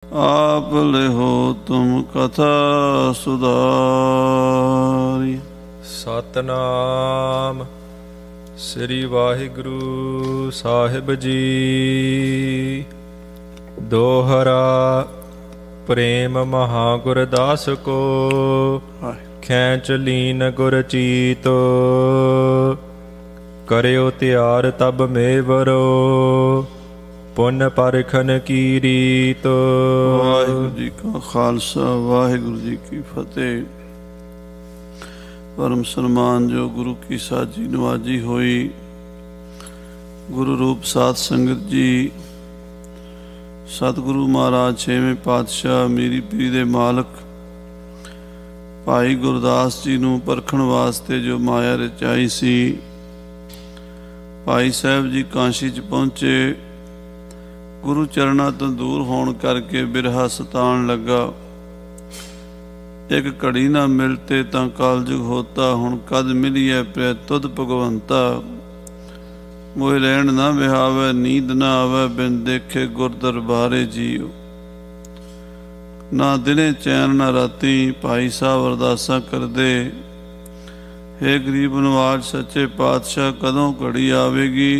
आप लेहो तुम कथा सुधारी। सतनाम श्री वाहिगुरु साहिब जी। दोहरा प्रेम महागुरदास को, खैंच लीन गुर चीतो। करियो त्यार तब मेवरो, पुन परखन की रीत। वाहिगुरु जी का खालसा, वाहिगुरु जी की फतेह। परम सन्मान जो गुरु की साजी नवाजी हुई, गुरु रूप साध संगत जी, सतगुरु महाराज छेवें पातशाह मीरी पीरी दे मालक भाई गुरदास जी नूं परखण वास्ते जो माया रचाई सी। भाई साहब जी काशी च पहुंचे, गुरु चरणा तो दूर होने करके बिरहा सतान लगा। एक घड़ी ना मिलते तां कालजुग होता, हुण कद मिलिए प्रै तुद भगवंता। मोए रहन ना बिहावे, नींद ना आवे, बिन देखे गुर दरबारे जीओ। ना दिने चैन ना राती भाई साहब अरदासा करदे, हे गरीब नवाज सच्चे पातशाह कदों घड़ी आवेगी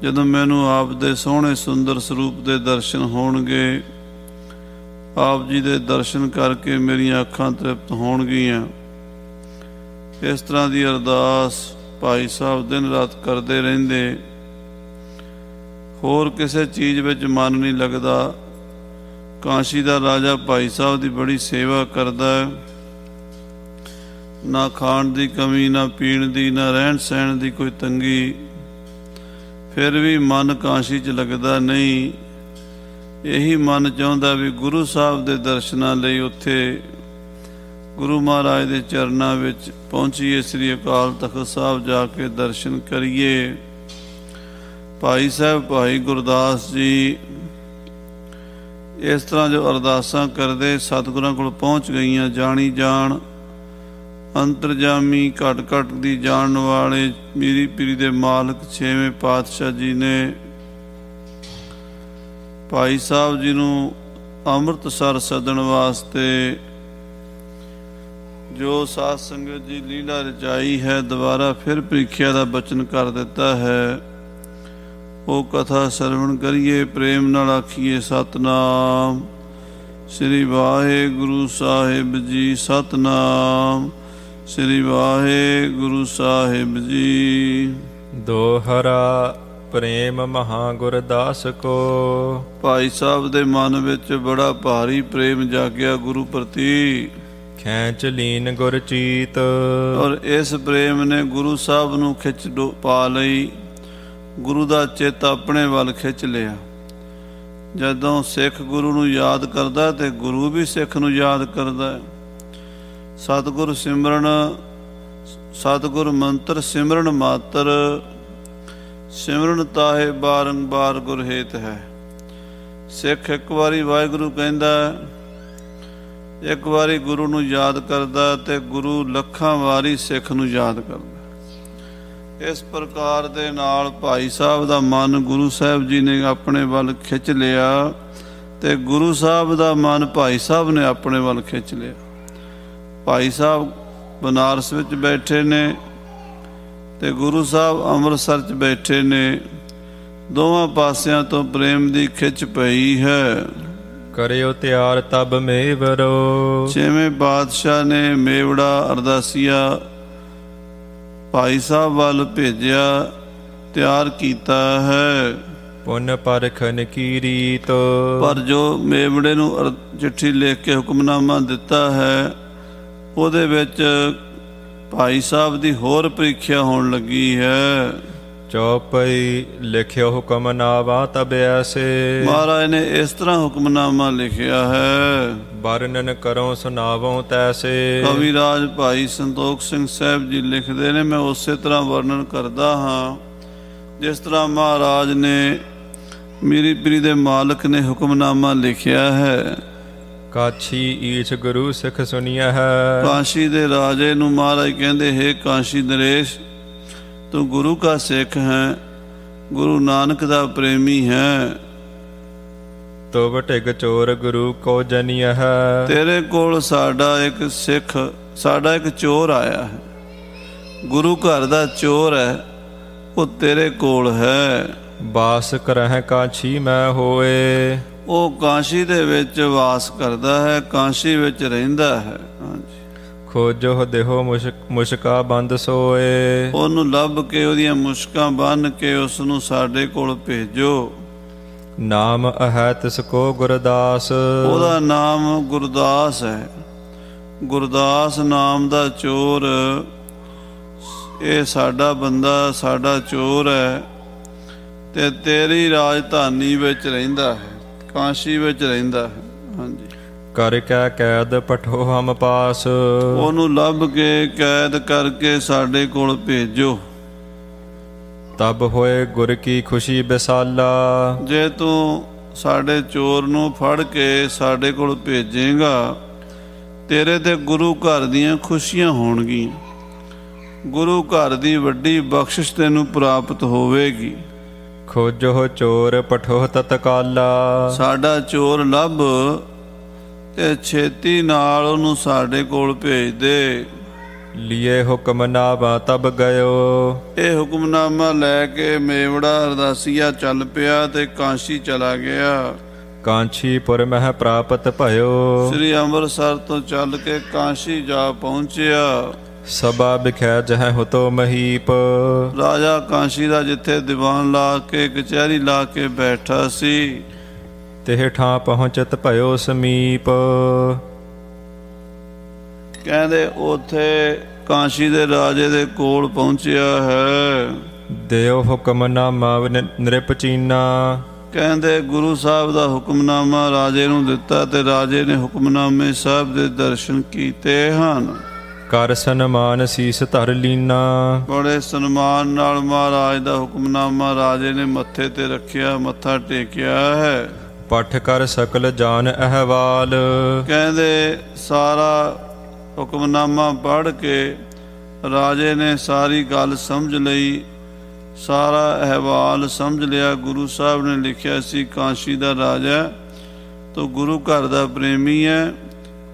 ਜਦੋਂ ਮੈਨੂੰ ਆਪ ਦੇ ਸੋਹਣੇ ਸੁੰਦਰ ਸਰੂਪ ਦੇ ਦਰਸ਼ਨ ਹੋਣਗੇ। ਆਪ ਜੀ ਦੇ ਦਰਸ਼ਨ ਕਰਕੇ ਮੇਰੀਆਂ ਅੱਖਾਂ ਤ੍ਰਿਪਤ ਹੋਣਗੀਆਂ। ਇਸ ਤਰ੍ਹਾਂ ਦੀ ਅਰਦਾਸ ਭਾਈ ਸਾਹਿਬ ਦਿਨ ਰਾਤ ਕਰਦੇ ਰਹਿੰਦੇ। ਹੋਰ ਕਿਸੇ ਚੀਜ਼ ਵਿੱਚ ਮਨ ਨਹੀਂ ਲੱਗਦਾ। ਕਾਂਸ਼ੀ ਦਾ ਰਾਜਾ ਭਾਈ ਸਾਹਿਬ ਦੀ ਬੜੀ ਸੇਵਾ ਕਰਦਾ ਹੈ। ਨਾ ਖਾਣ ਦੀ ਕਮੀ, ਨਾ ਪੀਣ ਦੀ, ਨਾ ਰਹਿਣ ਸਹਿਣ ਦੀ ਕੋਈ ਤੰਗੀ। ਫਿਰ ਵੀ ਮਨ ਕਾਂਸ਼ੀ 'ਚ ਲੱਗਦਾ ਨਹੀਂ। ਇਹੀ ਮਨ ਚਾਹੁੰਦਾ ਵੀ ਗੁਰੂ ਸਾਹਿਬ ਦੇ ਦਰਸ਼ਨਾਂ ਲਈ ਉੱਥੇ ਗੁਰੂ ਮਹਾਰਾਜ ਦੇ ਚਰਨਾਂ ਵਿੱਚ ਪਹੁੰਚੀਏ, ਸ੍ਰੀ ਅਕਾਲ ਤਖ਼ਤ ਸਾਹਿਬ ਜਾ ਕੇ ਦਰਸ਼ਨ ਕਰੀਏ। ਭਾਈ ਸਾਹਿਬ ਭਾਈ ਗੁਰਦਾਸ ਜੀ ਇਸ ਤਰ੍ਹਾਂ ਜੋ ਅਰਦਾਸਾਂ ਕਰਦੇ ਸਤਿਗੁਰਾਂ ਕੋਲ ਪਹੁੰਚ ਗਈਆਂ। ਜਾਣੀ ਜਾਣ ਅੰਤਰਜਾਮੀ ਘਟ ਘਟ ਦੀ ਜਾਣ ਵਾਲੇ ਮੀਰੀ ਪੀਰੀ ਦੇ ਮਾਲਕ ਛੇਵੇਂ ਪਾਤਸ਼ਾਹ ਜੀ ਨੇ ਭਾਈ ਸਾਹਿਬ ਜੀ ਨੂੰ ਅੰਮ੍ਰਿਤਸਰ ਸੱਦਣ ਵਾਸਤੇ ਜੋ ਸਾਧ ਸੰਗਤ ਜੀ ਲੀਲਾ ਰਚਾਈ ਹੈ, ਦੁਬਾਰਾ ਫਿਰ ਪ੍ਰੀਖਿਆ ਦਾ ਬਚਨ ਕਰ ਦਿੱਤਾ ਹੈ। ਉਹ ਕਥਾ ਸਰਵਣ ਕਰੀਏ, ਪ੍ਰੇਮ ਨਾਲ ਆਖੀਏ ਸਤਨਾਮ ਸ੍ਰੀ ਵਾਹਿਗੁਰੂ ਸਾਹਿਬ ਜੀ। ਸਤਨਾਮ ਸ੍ਰੀ ਵਾਹਿਗੁਰੂ ਸਾਹਿਬ ਜੀ। ਦੋਹਰਾ ਪ੍ਰੇਮ ਮਹਾਗੁਰਦਾਸ ਕੋ, ਭਾਈ ਸਾਹਿਬ ਦੇ ਮਨ ਵਿੱਚ ਬੜਾ ਭਾਰੀ ਪ੍ਰੇਮ ਜਾਗਿਆ ਗੁਰੂ ਪ੍ਰਤੀ। ਖੈਂਚ ਲੀਨ ਗੁਰ ਚੀਤ, ਔਰ ਇਸ ਪ੍ਰੇਮ ਨੇ ਗੁਰੂ ਸਾਹਿਬ ਨੂੰ ਖਿੱਚ ਪਾ ਲਈ। ਗੁਰੂ ਦਾ ਚਿੱਤ ਆਪਣੇ ਵੱਲ ਖਿੱਚ ਲਿਆ। ਜਦੋਂ ਸਿੱਖ ਗੁਰੂ ਨੂੰ ਯਾਦ ਕਰਦਾ ਤੇ ਗੁਰੂ ਵੀ ਸਿੱਖ ਨੂੰ ਯਾਦ ਕਰਦਾ ਹੈ। ਸਤਿਗੁਰ ਸਿਮਰਨ, ਸਤਿਗੁਰ ਮੰਤਰ ਸਿਮਰਨ ਮਾਤਰ, ਸਿਮਰਨ ਤਾਹੇ ਬਾਰੰਬਾਰ ਗੁਰ ਹੇਤ ਹੈ। ਸਿੱਖ ਇੱਕ ਵਾਰੀ ਵਾਹਿਗੁਰੂ ਕਹਿੰਦਾ, ਇੱਕ ਵਾਰੀ ਗੁਰੂ ਨੂੰ ਯਾਦ ਕਰਦਾ ਤੇ ਗੁਰੂ ਲੱਖਾਂ ਵਾਰੀ ਸਿੱਖ ਨੂੰ ਯਾਦ ਕਰਦਾ। ਇਸ ਪ੍ਰਕਾਰ ਦੇ ਨਾਲ ਭਾਈ ਸਾਹਿਬ ਦਾ ਮਨ ਗੁਰੂ ਸਾਹਿਬ ਜੀ ਨੇ ਆਪਣੇ ਵੱਲ ਖਿੱਚ ਲਿਆ ਤੇ ਗੁਰੂ ਸਾਹਿਬ ਦਾ ਮਨ ਭਾਈ ਸਾਹਿਬ ਨੇ ਆਪਣੇ ਵੱਲ ਖਿੱਚ ਲਿਆ। ਭਾਈ ਸਾਹਿਬ ਬਨਾਰਸ ਵਿੱਚ ਬੈਠੇ ਨੇ ਤੇ ਗੁਰੂ ਸਾਹਿਬ ਅੰਮ੍ਰਿਤਸਰ 'ਚ ਬੈਠੇ ਨੇ। ਦੋਵਾਂ ਪਾਸਿਆਂ ਤੋਂ ਪ੍ਰੇਮ ਦੀ ਖਿੱਚ ਪਈ ਹੈ। ਕਰਿਓ ਤਿਆਰ ਤਬ ਮੇਵਰੋ, ਛੇਵੇਂ ਪਾਤਸ਼ਾਹ ਨੇ ਮੇਵੜਾ ਅਰਦਾਸੀਆ ਭਾਈ ਸਾਹਿਬ ਵੱਲ ਭੇਜਿਆ, ਤਿਆਰ ਕੀਤਾ ਹੈ। ਪੁਨ ਪਰਖਨ ਕੀ ਰੀਤ, ਪਰ ਜੋ ਮੇਵੜੇ ਨੂੰ ਚਿੱਠੀ ਲਿਖ ਕੇ ਹੁਕਮਨਾਮਾ ਦਿੱਤਾ ਹੈ, ਉਹਦੇ ਵਿੱਚ ਭਾਈ ਸਾਹਿਬ ਦੀ ਹੋਰ ਪ੍ਰੀਖਿਆ ਹੋਣ ਲੱਗੀ ਹੈ। ਚੌਪਈ ਲਿਖਿਓ ਹੁਕਮਨਾਮਾ ਤਬ ਐਸੇ, ਮਹਾਰਾਜ ਨੇ ਇਸ ਤਰ੍ਹਾਂ ਹੁਕਮਨਾਮਾ ਲਿਖਿਆ ਹੈ। ਵਰਣਨ ਕਰੋ ਸੁਣਾਵੋ ਤੈਸੇ, ਕਵੀਰਾਜ ਭਾਈ ਸੰਤੋਖ ਸਿੰਘ ਸਾਹਿਬ ਜੀ ਲਿਖਦੇ ਨੇ, ਮੈਂ ਉਸੇ ਤਰ੍ਹਾਂ ਵਰਣਨ ਕਰਦਾ ਹਾਂ ਜਿਸ ਤਰ੍ਹਾਂ ਮਹਾਰਾਜ ਨੇ ਮੀਰੀ ਪੀਰੀ ਦੇ ਮਾਲਕ ਨੇ ਹੁਕਮਨਾਮਾ ਲਿਖਿਆ ਹੈ। ਕਾਛੀ ਈਛ ਗੁਰੂ ਸਿੱਖ ਸੁਣਿਆ ਹੈ। ਕਾਸ਼ੀ ਦੇ ਰਾਜੇ ਨੂੰ ਮਹਾਰਾਜ ਕਹਿੰਦੇ, ਹੇ ਕਾਸ਼ੀ ਨਰੇਸ਼, ਤੂੰ ਗੁਰੂ ਕਾ ਸਿੱਖ ਹੈ, ਗੁਰੂ ਨਾਨਕ ਦਾ ਪ੍ਰੇਮੀ ਹੈ। ਤੁਬ ਢਿਗ ਚੋਰ ਗੁਰੂ ਕੋ ਜਨੀਐ। ਤੇਰੇ ਕੋਲ ਸਾਡਾ ਇੱਕ ਸਿੱਖ, ਸਾਡਾ ਇੱਕ ਚੋਰ ਆਇਆ ਹੈ, ਗੁਰੂ ਘਰ ਦਾ ਚੋਰ ਹੈ, ਉਹ ਤੇਰੇ ਕੋਲ ਹੈ। ਬਾਸ ਕਰਹਿ ਕਾਛੀ ਮੈਂ ਹੋਏ। ਉਹ ਕਾਸ਼ੀ ਦੇ ਵਿੱਚ ਵਾਸ ਕਰਦਾ ਹੈ, ਕਾਸ਼ੀ ਵਿੱਚ ਰਹਿੰਦਾ ਹੈ। ਹਾਂਜੀ। ਖੋਜੋ ਦੇਹੋ ਮੁਸ਼ਕਾ ਬੰਦ ਸੋਏ। ਉਹਨੂੰ ਲੱਭ ਕੇ ਉਹਦੀਆਂ ਮੁਸ਼ਕਾਂ ਬੰਨ੍ਹ ਕੇ ਉਸ ਨੂੰ ਸਾਡੇ ਕੋਲ ਭੇਜੋ। ਨਾਮ ਅਹੈ ਤਿਸ ਕੋ ਗੁਰਦਾਸ। ਉਹਦਾ ਨਾਮ ਗੁਰਦਾਸ ਹੈ। ਗੁਰਦਾਸ ਨਾਮ ਦਾ ਚੋਰ, ਇਹ ਸਾਡਾ ਬੰਦਾ, ਸਾਡਾ ਚੋਰ ਹੈ ਤੇ ਤੇਰੀ ਰਾਜਧਾਨੀ ਵਿੱਚ ਰਹਿੰਦਾ ਹੈ, ਕਾਸ਼ੀ ਵਿੱਚ ਰਹਿੰਦਾ ਹੈ। ਹਾਂਜੀ। ਕਰ ਕੈ ਕੈਦ ਪਠੋ ਹਮ ਪਾਸ। ਉਹਨੂੰ ਲੱਭ ਕੇ ਕੈਦ ਕਰਕੇ ਸਾਡੇ ਕੋਲ ਭੇਜੋ। ਤਬ ਹੋਏ ਗੁਰ ਕੀ ਖੁਸ਼ੀ ਵਿਸਾਲਾ। ਜੇ ਤੂੰ ਸਾਡੇ ਚੋਰ ਨੂੰ ਫੜ ਕੇ ਸਾਡੇ ਕੋਲ ਭੇਜੇਗਾ, ਤੇਰੇ ਤੇ ਗੁਰੂ ਘਰ ਦੀਆਂ ਖੁਸ਼ੀਆਂ ਹੋਣਗੀਆਂ, ਗੁਰੂ ਘਰ ਦੀ ਵੱਡੀ ਬਖਸ਼ਿਸ਼ ਤੈਨੂੰ ਪ੍ਰਾਪਤ ਹੋਵੇਗੀ। ਖੋਜੋ ਚੋਰ ਪਠੋ ਤਤਕਾਲਾ। ਸਾਡਾ ਚੋਰ ਲੱਭ ਤੇ ਛੇਤੀ ਨਾਲ ਉਹਨੂੰ ਸਾਡੇ ਕੋਲ ਭੇਜ ਦੇ। ਲਿਏ ਹੁਕਮਨਾਮਾ ਤਬ ਗਇਓ। ਇਹ ਹੁਕਮਨਾਮਾ ਲੈ ਕੇ ਮੇਵੜਾ ਅਰਦਾਸੀਆ ਚੱਲ ਪਿਆ ਤੇ ਕਾਂਸ਼ੀ ਚਲਾ ਗਿਆ। ਕਾਂਚੀਪੁਰ ਮਹਿ ਪ੍ਰਾਪਤ ਭਇਓ। ਸ੍ਰੀ ਅੰਮ੍ਰਿਤਸਰ ਤੋਂ ਚੱਲ ਕੇ ਕਾਂਸ਼ੀ ਜਾ ਪਹੁੰਚਿਆ। ਸਭਾ ਬਿਖੈ ਜਹ ਹੁਤੋ ਮਹੀਪ। ਰਾਜਾ ਕਾਂਸ਼ੀ ਦਾ ਜਿੱਥੇ ਦੀਵਾਨ ਲਾ ਕੇ ਕਚਹਿਰੀ ਲਾ ਕੇ ਬੈਠਾ ਸੀ, ਤਿਹ ਠਾਂ ਪਹੁੰਚਤ ਭਇਓ ਸਮੀਪ। ਕਹਿੰਦੇ ਉਥੇ ਕਾਂਸ਼ੀ ਦੇ ਰਾਜੇ ਦੇ ਕੋਲ ਪਹੁੰਚਿਆ ਹੈ। ਦਿਓ ਹੁਕਮਨਾਮਾ ਨਿਰਪਚੀਨਾ। ਕਹਿੰਦੇ ਗੁਰੂ ਸਾਹਿਬ ਦਾ ਹੁਕਮਨਾਮਾ ਰਾਜੇ ਨੂੰ ਦਿੱਤਾ ਤੇ ਰਾਜੇ ਨੇ ਹੁਕਮਨਾਮੇ ਸਾਹਿਬ ਦੇ ਦਰਸ਼ਨ ਕੀਤੇ ਹਨ। ਕਰ ਸਨਮਾਨ ਸੀਸ ਧਰ ਲੀਨਾ। ਬੜੇ ਸਨਮਾਨ ਨਾਲ ਮਹਾਰਾਜ ਦਾ ਹੁਕਮਨਾਮਾ ਰਾਜੇ ਨੇ ਮੱਥੇ ਤੇ ਰੱਖਿਆ, ਮੱਥਾ ਟੇਕਿਆ ਹੈ। ਪਠ ਕਰ ਸਕਲ ਜਾਨ ਅਹਵਾਲ। ਕਹਿੰਦੇ ਸਾਰਾ ਹੁਕਮਨਾਮਾ ਪੜ੍ਹ ਕੇ ਰਾਜੇ ਨੇ ਸਾਰੀ ਗੱਲ ਸਮਝ ਲਈ, ਸਾਰਾ ਅਹਿਵਾਲ ਸਮਝ ਲਿਆ। ਗੁਰੂ ਸਾਹਿਬ ਨੇ ਲਿਖਿਆ ਸੀ ਕਾਂਸ਼ੀ ਦਾ ਰਾਜਾ ਤੋ ਗੁਰੂ ਘਰ ਦਾ ਪ੍ਰੇਮੀ ਹੈ,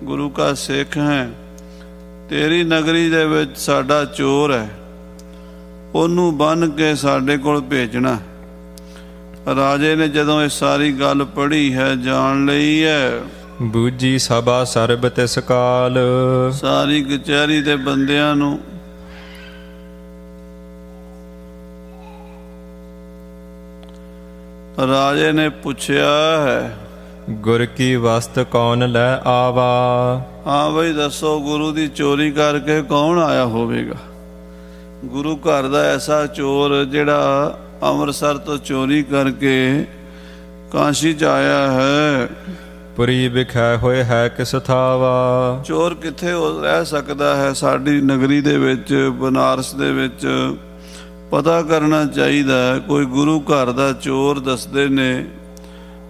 ਗੁਰੂ ਕਾ ਸਿੱਖ ਹੈ। ਤੇਰੀ ਨਗਰੀ ਦੇ ਵਿੱਚ ਸਾਡਾ ਚੋਰ ਹੈ, ਉਹਨੂੰ ਬੰਨ੍ਹ ਕੇ ਸਾਡੇ ਕੋਲ ਭੇਜਣਾ। ਰਾਜੇ ਨੇ ਜਦੋਂ ਇਹ ਸਾਰੀ ਗੱਲ ਪੜ੍ਹੀ ਹੈ, ਜਾਣ ਲਈ ਹੈ। ਬੂਝੀ ਸਭਾ ਸਰਬ ਤਿਸ ਕਾਲ। ਸਾਰੀ ਕਚਹਿਰੀ ਦੇ ਬੰਦਿਆਂ ਨੂੰ ਰਾਜੇ ਨੇ ਪੁੱਛਿਆ ਹੈ, ਗੁਰ ਕੀ ਵਸਤ ਕੌਣ ਲੈ ਆਵਾ। ਹਾਂ ਬਈ ਦੱਸੋ, ਗੁਰੂ ਦੀ ਚੋਰੀ ਕਰਕੇ ਕੌਣ ਆਇਆ ਹੋਵੇਗਾ? ਗੁਰੂ ਘਰ ਦਾ ਐਸਾ ਚੋਰ ਜਿਹੜਾ ਅੰਮ੍ਰਿਤਸਰ ਤੋਂ ਚੋਰੀ ਕਰਕੇ ਕਾਂਸ਼ੀ 'ਚ ਆਇਆ ਹੈ। ਪੁਰੀ ਵਿਖੈ ਹੋਏ ਹੈ ਕਿਸ ਥਾਵਾ। ਚੋਰ ਕਿੱਥੇ ਰਹਿ ਸਕਦਾ ਹੈ? ਸਾਡੀ ਨਗਰੀ ਦੇ ਵਿੱਚ, ਬਨਾਰਸ ਦੇ ਵਿੱਚ ਪਤਾ ਕਰਨਾ ਚਾਹੀਦਾ। ਕੋਈ ਗੁਰੂ ਘਰ ਦਾ ਚੋਰ ਦੱਸਦੇ ਨੇ,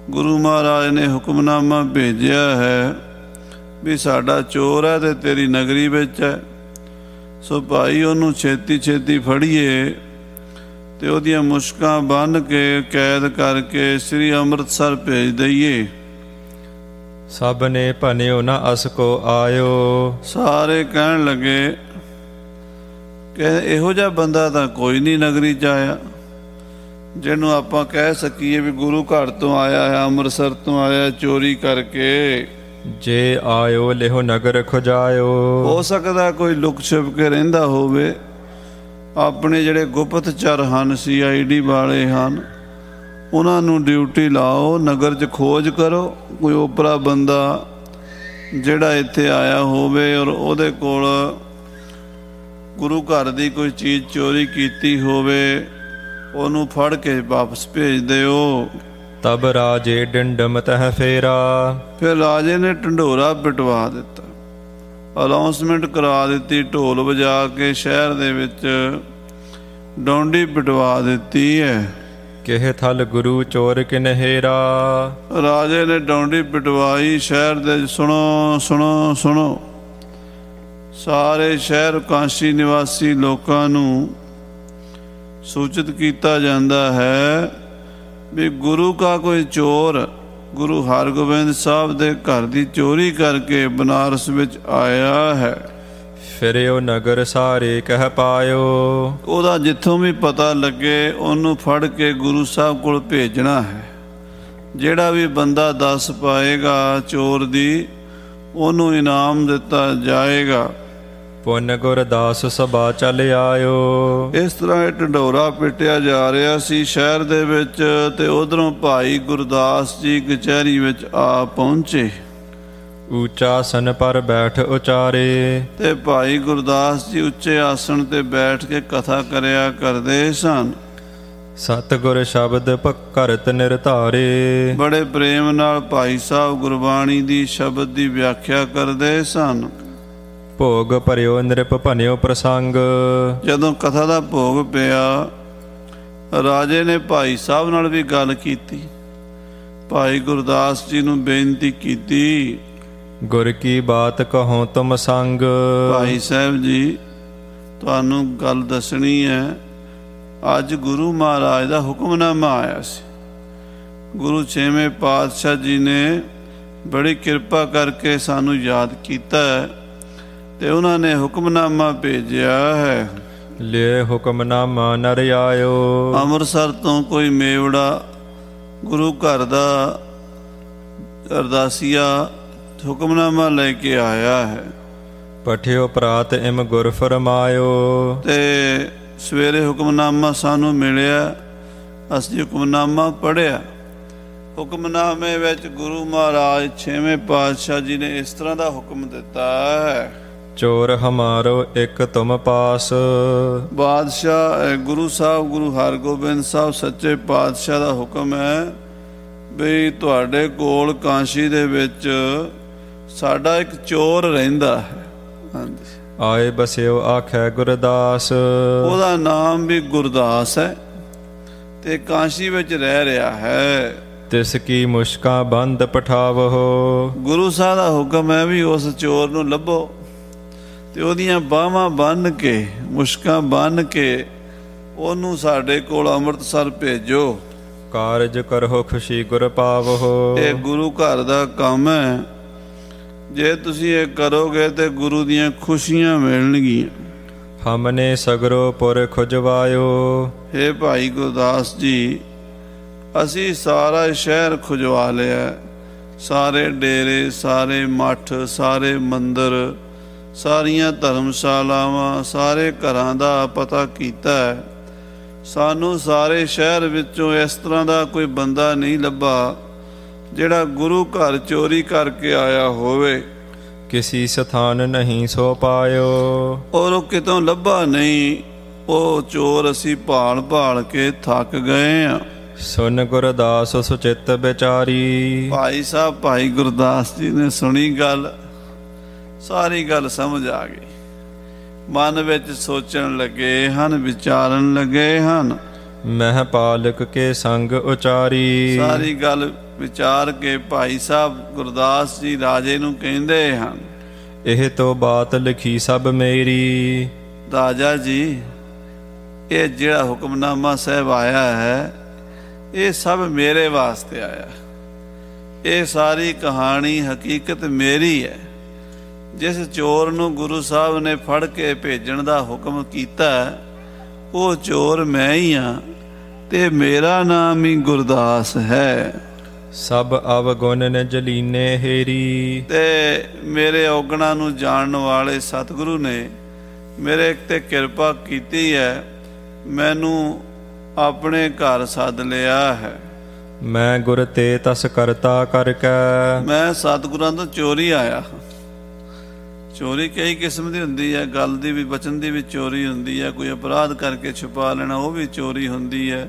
ਗੁਰੂ ਮਹਾਰਾਜ ਨੇ ਹੁਕਮਨਾਮਾ ਭੇਜਿਆ ਹੈ ਵੀ ਸਾਡਾ ਚੋਰ ਹੈ ਤੇ ਤੇਰੀ ਨਗਰੀ ਵਿੱਚ ਹੈ। ਸੋ ਭਾਈ ਉਹਨੂੰ ਛੇਤੀ ਛੇਤੀ ਫੜੀਏ ਤੇ ਉਹਦੀਆਂ ਮੁਸ਼ਕਾਂ ਬੰਨ੍ਹ ਕੇ ਕੈਦ ਕਰਕੇ ਸ੍ਰੀ ਅੰਮ੍ਰਿਤਸਰ ਭੇਜ ਦਈਏ। ਸਭ ਨੇ ਭਨਿਓ ਨਾ ਅਸ ਕੋ ਆਇਓ। ਸਾਰੇ ਕਹਿਣ ਲੱਗੇ ਕਿ ਇਹੋ ਜਿਹਾ ਬੰਦਾ ਤਾਂ ਕੋਈ ਨਹੀਂ ਨਗਰੀ 'ਚ ਆਇਆ ਜਿਹਨੂੰ ਆਪਾਂ ਕਹਿ ਸਕੀਏ ਵੀ ਗੁਰੂ ਘਰ ਤੋਂ ਆਇਆ ਹੈ, ਅੰਮ੍ਰਿਤਸਰ ਤੋਂ ਆਇਆ ਚੋਰੀ ਕਰਕੇ। ਜੇ ਆਇਓ ਲਿਹੋ ਨਗਰ ਖੁਜਾਇਓ। ਹੋ ਸਕਦਾ ਕੋਈ ਲੁਕ ਛਿਪ ਕੇ ਰਹਿੰਦਾ ਹੋਵੇ। ਆਪਣੇ ਜਿਹੜੇ ਗੁਪਤਚਰ ਹਨ, CID ਵਾਲੇ ਹਨ, ਉਹਨਾਂ ਨੂੰ ਡਿਊਟੀ ਲਾਓ, ਨਗਰ 'ਚ ਖੋਜ ਕਰੋ ਕੋਈ ਓਪਰਾ ਬੰਦਾ ਜਿਹੜਾ ਇੱਥੇ ਆਇਆ ਹੋਵੇ ਔਰ ਉਹਦੇ ਕੋਲ ਗੁਰੂ ਘਰ ਦੀ ਕੋਈ ਚੀਜ਼ ਚੋਰੀ ਕੀਤੀ ਹੋਵੇ, ਉਹਨੂੰ ਫੜ ਕੇ ਵਾਪਸ ਭੇਜ ਦਿਓ। ਤਬ ਰਾਜੇ ਡੰਡਮ ਤਹ ਫੇਰਾ। ਫਿਰ ਰਾਜੇ ਨੇ ਢੰਡੋਰਾ ਪਿਟਵਾ ਦਿੱਤਾ, ਅਨਾਉਂਸਮੈਂਟ ਕਰਾ ਦਿੱਤੀ, ਢੋਲ ਵਜਾ ਕੇ ਸ਼ਹਿਰ ਦੇ ਵਿੱਚ ਡੌਂਡੀ ਪਿਟਵਾ ਦਿੱਤੀ ਹੈ। ਕਿਹ ਥਲ ਗੁਰੂ ਚੋਰ ਕਿਨਹੇਰਾ। ਰਾਜੇ ਨੇ ਡੌਂਡੀ ਪਿਟਵਾਈ ਸ਼ਹਿਰ ਦੇ। ਸੁਣੋ ਸੁਣੋ ਸੁਣੋ, ਸਾਰੇ ਸ਼ਹਿਰ ਕਾਂਸ਼ੀ ਨਿਵਾਸੀ ਲੋਕਾਂ ਨੂੰ ਸੂਚਿਤ ਕੀਤਾ ਜਾਂਦਾ ਹੈ ਵੀ ਗੁਰੂ ਕਾ ਕੋਈ ਚੋਰ ਗੁਰੂ ਹਰਗੋਬਿੰਦ ਸਾਹਿਬ ਦੇ ਘਰ ਦੀ ਚੋਰੀ ਕਰਕੇ ਬਨਾਰਸ ਵਿੱਚ ਆਇਆ ਹੈ। ਫਿਰਿਓ ਨਗਰ ਸਾਰੇ ਕਹਿ ਪਾਇਓ। ਉਹਦਾ ਜਿੱਥੋਂ ਵੀ ਪਤਾ ਲੱਗੇ ਉਹਨੂੰ ਫੜ ਕੇ ਗੁਰੂ ਸਾਹਿਬ ਕੋਲ ਭੇਜਣਾ ਹੈ। ਜਿਹੜਾ ਵੀ ਬੰਦਾ ਦੱਸ ਪਾਏਗਾ ਚੋਰ ਦੀ, ਉਹਨੂੰ ਇਨਾਮ ਦਿੱਤਾ ਜਾਏਗਾ। ਪੁੰਨ ਗੁਰਦਾਸ ਸਭਾ ਚੱਲ ਆਇਓ। ਇਸ ਤਰ੍ਹਾਂ ਇਹ ਢੰਡੋਰਾ ਪਿੱਟਿਆ ਜਾ ਰਿਹਾ ਸੀ ਸ਼ਹਿਰ ਦੇ ਵਿੱਚ, ਤੇ ਉਧਰੋਂ ਭਾਈ ਗੁਰਦਾਸ ਜੀ ਕਚਹਿਰੀ ਵਿੱਚ ਆ ਪਹੁੰਚੇ। ਉੱਚਾ ਆਸਨ ਪਰ ਬੈਠ ਉਚਾਰੇ। ਤੇ ਭਾਈ ਗੁਰਦਾਸ ਜੀ ਉੱਚੇ ਆਸਣ ਤੇ ਬੈਠ ਕੇ ਕਥਾ ਕਰਿਆ ਕਰਦੇ ਸਨ। ਸਤਿਗੁਰ ਸ਼ਬਦ ਭਗਤ ਨਿਰਧਾਰੇ। ਬੜੇ ਪ੍ਰੇਮ ਨਾਲ ਭਾਈ ਸਾਹਿਬ ਗੁਰਬਾਣੀ ਦੀ ਸ਼ਬਦ ਦੀ ਵਿਆਖਿਆ ਕਰਦੇ ਸਨ। ਭੋਗ ਭਰਿਓ ਨਿਰਪ ਭਨਿਓ ਪ੍ਰਸੰਗ। ਜਦੋਂ ਕਥਾ ਦਾ ਭੋਗ ਪਿਆ, ਰਾਜੇ ਨੇ ਭਾਈ ਸਾਹਿਬ ਨਾਲ ਵੀ ਗੱਲ ਕੀਤੀ। ਭਾਈ ਗੁਰਦਾਸ ਜੀ ਨੂੰ ਬੇਨਤੀ ਕੀਤੀ, ਗੁਰ ਕੀ ਬਾਤ ਕਹੋ ਤੁਮ ਸੰਗ। ਭਾਈ ਸਾਹਿਬ ਜੀ, ਤੁਹਾਨੂੰ ਗੱਲ ਦੱਸਣੀ ਹੈ। ਅੱਜ ਗੁਰੂ ਮਹਾਰਾਜ ਦਾ ਹੁਕਮਨਾਮਾ ਆਇਆ ਸੀ। ਗੁਰੂ 6ਵੇਂ ਪਾਤਸ਼ਾਹ ਜੀ ਨੇ ਬੜੀ ਕਿਰਪਾ ਕਰਕੇ ਸਾਨੂੰ ਯਾਦ ਕੀਤਾ ਹੈ, ਤੇ ਉਹਨਾਂ ਨੇ ਹੁਕਮਨਾਮਾ ਭੇਜਿਆ ਹੈ। ਲੈ ਹੁਕਮਨਾਮਾ ਨਰ ਆਇਓ। ਅੰਮ੍ਰਿਤਸਰ ਤੋਂ ਕੋਈ ਮੇਵੜਾ ਗੁਰੂ ਘਰ ਦਾ ਅਰਦਾਸੀਆ ਹੁਕਮਨਾਮਾ ਲੈ ਕੇ ਆਇਆ ਹੈ। ਪਠਿਓ ਪ੍ਰਾਤ ਇਮ ਗੁਰ ਫਰਮਾਇਓ। ਤੇ ਸਵੇਰੇ ਹੁਕਮਨਾਮਾ ਸਾਨੂੰ ਮਿਲਿਆ, ਅਸੀਂ ਹੁਕਮਨਾਮਾ ਪੜ੍ਹਿਆ। ਹੁਕਮਨਾਮੇ ਵਿੱਚ ਗੁਰੂ ਮਹਾਰਾਜ 6ਵੇਂ ਪਾਤਸ਼ਾਹ ਜੀ ਨੇ ਇਸ ਤਰ੍ਹਾਂ ਦਾ ਹੁਕਮ ਦਿੱਤਾ ਹੈ। ਚੋਰ ਹਮਾਰੋ ਇੱਕ ਤੁਮ ਪਾਸ। ਬਾਦਸ਼ਾਹ ਗੁਰੂ ਸਾਹਿਬ ਗੁਰੂ ਹਰਗੋਬਿੰਦ ਸਾਹਿਬ ਸੱਚੇ ਪਾਤਸ਼ਾਹ ਦਾ ਹੁਕਮ ਹੈ ਵੀ ਤੁਹਾਡੇ ਕੋਲ ਕਾਂਸ਼ੀ ਦੇ ਵਿੱਚ ਸਾਡਾ ਇੱਕ ਚੋਰ ਰਹਿੰਦਾ ਹੈ। ਹਾਂਜੀ, ਆਏ ਬਸਿਓ ਆਖੈ ਗੁਰਦਾਸ। ਉਹਦਾ ਨਾਮ ਵੀ ਗੁਰਦਾਸ ਹੈ ਤੇ ਕਾਂਸ਼ੀ ਵਿੱਚ ਰਹਿ ਰਿਹਾ ਹੈ। ਤਿਸ ਕੀ ਮੁਸ਼ਕਾਂ ਬੰਦ ਪਠਾਵੋ। ਗੁਰੂ ਸਾਹਿਬ ਦਾ ਹੁਕਮ ਹੈ ਵੀ ਉਸ ਚੋਰ ਨੂੰ ਲੱਭੋ ਤੇ ਉਹਦੀਆਂ ਬਾਹਾਂ ਬੰਨ੍ਹ ਕੇ, ਮੁਸ਼ਕਾਂ ਬੰਨ੍ਹ ਕੇ ਉਹਨੂੰ ਸਾਡੇ ਕੋਲ ਅੰਮ੍ਰਿਤਸਰ ਭੇਜੋ। ਕਾਰਜ ਕਰੋ ਖੁਸ਼ੀ ਗੁਰ ਪਾਵੋ। ਇਹ ਗੁਰੂ ਘਰ ਦਾ ਕੰਮ ਹੈ। ਜੇ ਤੁਸੀਂ ਇਹ ਕਰੋਗੇ ਤੇ ਗੁਰੂ ਦੀਆਂ ਖੁਸ਼ੀਆਂ ਮਿਲਣਗੀਆਂ। ਹਮਨੇ ਸਗਰੋ ਪੁਰ ਖੁਜਵਾਇਓ। ਹੇ ਭਾਈ ਗੁਰਦਾਸ ਜੀ, ਅਸੀਂ ਸਾਰਾ ਸ਼ਹਿਰ ਖੁਜਵਾ ਲਿਆ। ਸਾਰੇ ਡੇਰੇ, ਸਾਰੇ ਮੱਠ, ਸਾਰੇ ਮੰਦਰ, ਸਾਰੀਆਂ ਧਰਮਸ਼ਾਲਾਵਾਂ, ਸਾਰੇ ਘਰਾਂ ਦਾ ਪਤਾ ਕੀਤਾ ਹੈ। ਸਾਨੂੰ ਸਾਰੇ ਸ਼ਹਿਰ ਵਿੱਚੋਂ ਇਸ ਤਰ੍ਹਾਂ ਦਾ ਕੋਈ ਬੰਦਾ ਨਹੀਂ ਲੱਭਾ ਜਿਹੜਾ ਗੁਰੂ ਘਰ ਚੋਰੀ ਕਰਕੇ ਆਇਆ ਹੋਵੇ। ਕਿਸੀ ਸਥਾਨ ਨਹੀਂ ਸੋ ਪਾਇਓ। ਔਰ ਉਹ ਕਿਤੋਂ ਲੱਭਾ ਨਹੀਂ। ਉਹ ਚੋਰ ਅਸੀਂ ਭਾਲ ਭਾਲ ਕੇ ਥੱਕ ਗਏ ਆ। ਸੁਨ ਗੁਰਦਾਸ ਸੁਚਿਤ ਵਿਚਾਰੀ। ਭਾਈ ਸਾਹਿਬ ਭਾਈ ਗੁਰਦਾਸ ਜੀ ਨੇ ਸੁਣੀ ਗੱਲ, ਸਾਰੀ ਗੱਲ ਸਮਝ ਆ ਗਈ। ਮਨ ਵਿੱਚ ਸੋਚਣ ਲੱਗੇ ਹਨ, ਵਿਚਾਰਨ ਲੱਗੇ ਹਨ। ਮਹਿ ਪਾਲਕ ਕੇ ਸੰਗ ਉਚਾਰੀ। ਸਾਰੀ ਗੱਲ ਵਿਚਾਰ ਕੇ ਭਾਈ ਸਾਹਿਬ ਗੁਰਦਾਸ ਜੀ ਰਾਜੇ ਨੂੰ ਕਹਿੰਦੇ ਹਨ, ਇਹ ਤੋਂ ਬਾਤ ਲਿਖੀ ਸਭ ਮੇਰੀ। ਰਾਜਾ ਜੀ, ਇਹ ਜਿਹੜਾ ਹੁਕਮਨਾਮਾ ਸਾਹਿਬ ਆਇਆ ਹੈ, ਇਹ ਸਭ ਮੇਰੇ ਵਾਸਤੇ ਆਇਆ। ਇਹ ਸਾਰੀ ਕਹਾਣੀ ਹਕੀਕਤ ਮੇਰੀ ਹੈ। ਜਿਸ ਚੋਰ ਨੂੰ ਗੁਰੂ ਸਾਹਿਬ ਨੇ ਫੜ ਕੇ ਭੇਜਣ ਦਾ ਹੁਕਮ ਕੀਤਾ, ਉਹ ਚੋਰ ਮੈਂ ਹੀ ਹਾਂ ਤੇ ਮੇਰਾ ਨਾਮ ਹੀ ਗੁਰਦਾਸ ਹੈ। ਸਭ ਅਵਗੁਣ ਨੇ ਜਲੀਨੇ ਹੇਰੀ। ਤੇ ਮੇਰੇ ਔਗਣਾਂ ਨੂੰ ਜਾਣਨ ਵਾਲੇ ਸਤਿਗੁਰੂ ਨੇ ਮੇਰੇ ਤੇ ਕਿਰਪਾ ਕੀਤੀ ਹੈ, ਮੈਨੂੰ ਆਪਣੇ ਘਰ ਸੱਦ ਲਿਆ ਹੈ। ਮੈਂ ਗੁਰ ਤੇ ਤਸ ਕਰਤਾ ਕਰਕੇ। ਮੈਂ ਸਤਿਗੁਰਾਂ ਤੋਂ ਚੋਰੀ ਆਇਆ। ਚੋਰੀ ਕਈ ਕਿਸਮ ਦੀ ਹੁੰਦੀ ਹੈ, ਗੱਲ ਦੀ ਵੀ, ਬਚਨ ਦੀ ਵੀ ਚੋਰੀ ਹੁੰਦੀ ਹੈ। ਕੋਈ ਅਪਰਾਧ ਕਰਕੇ ਛੁਪਾ ਲੈਣਾ, ਉਹ ਵੀ ਚੋਰੀ ਹੁੰਦੀ ਹੈ।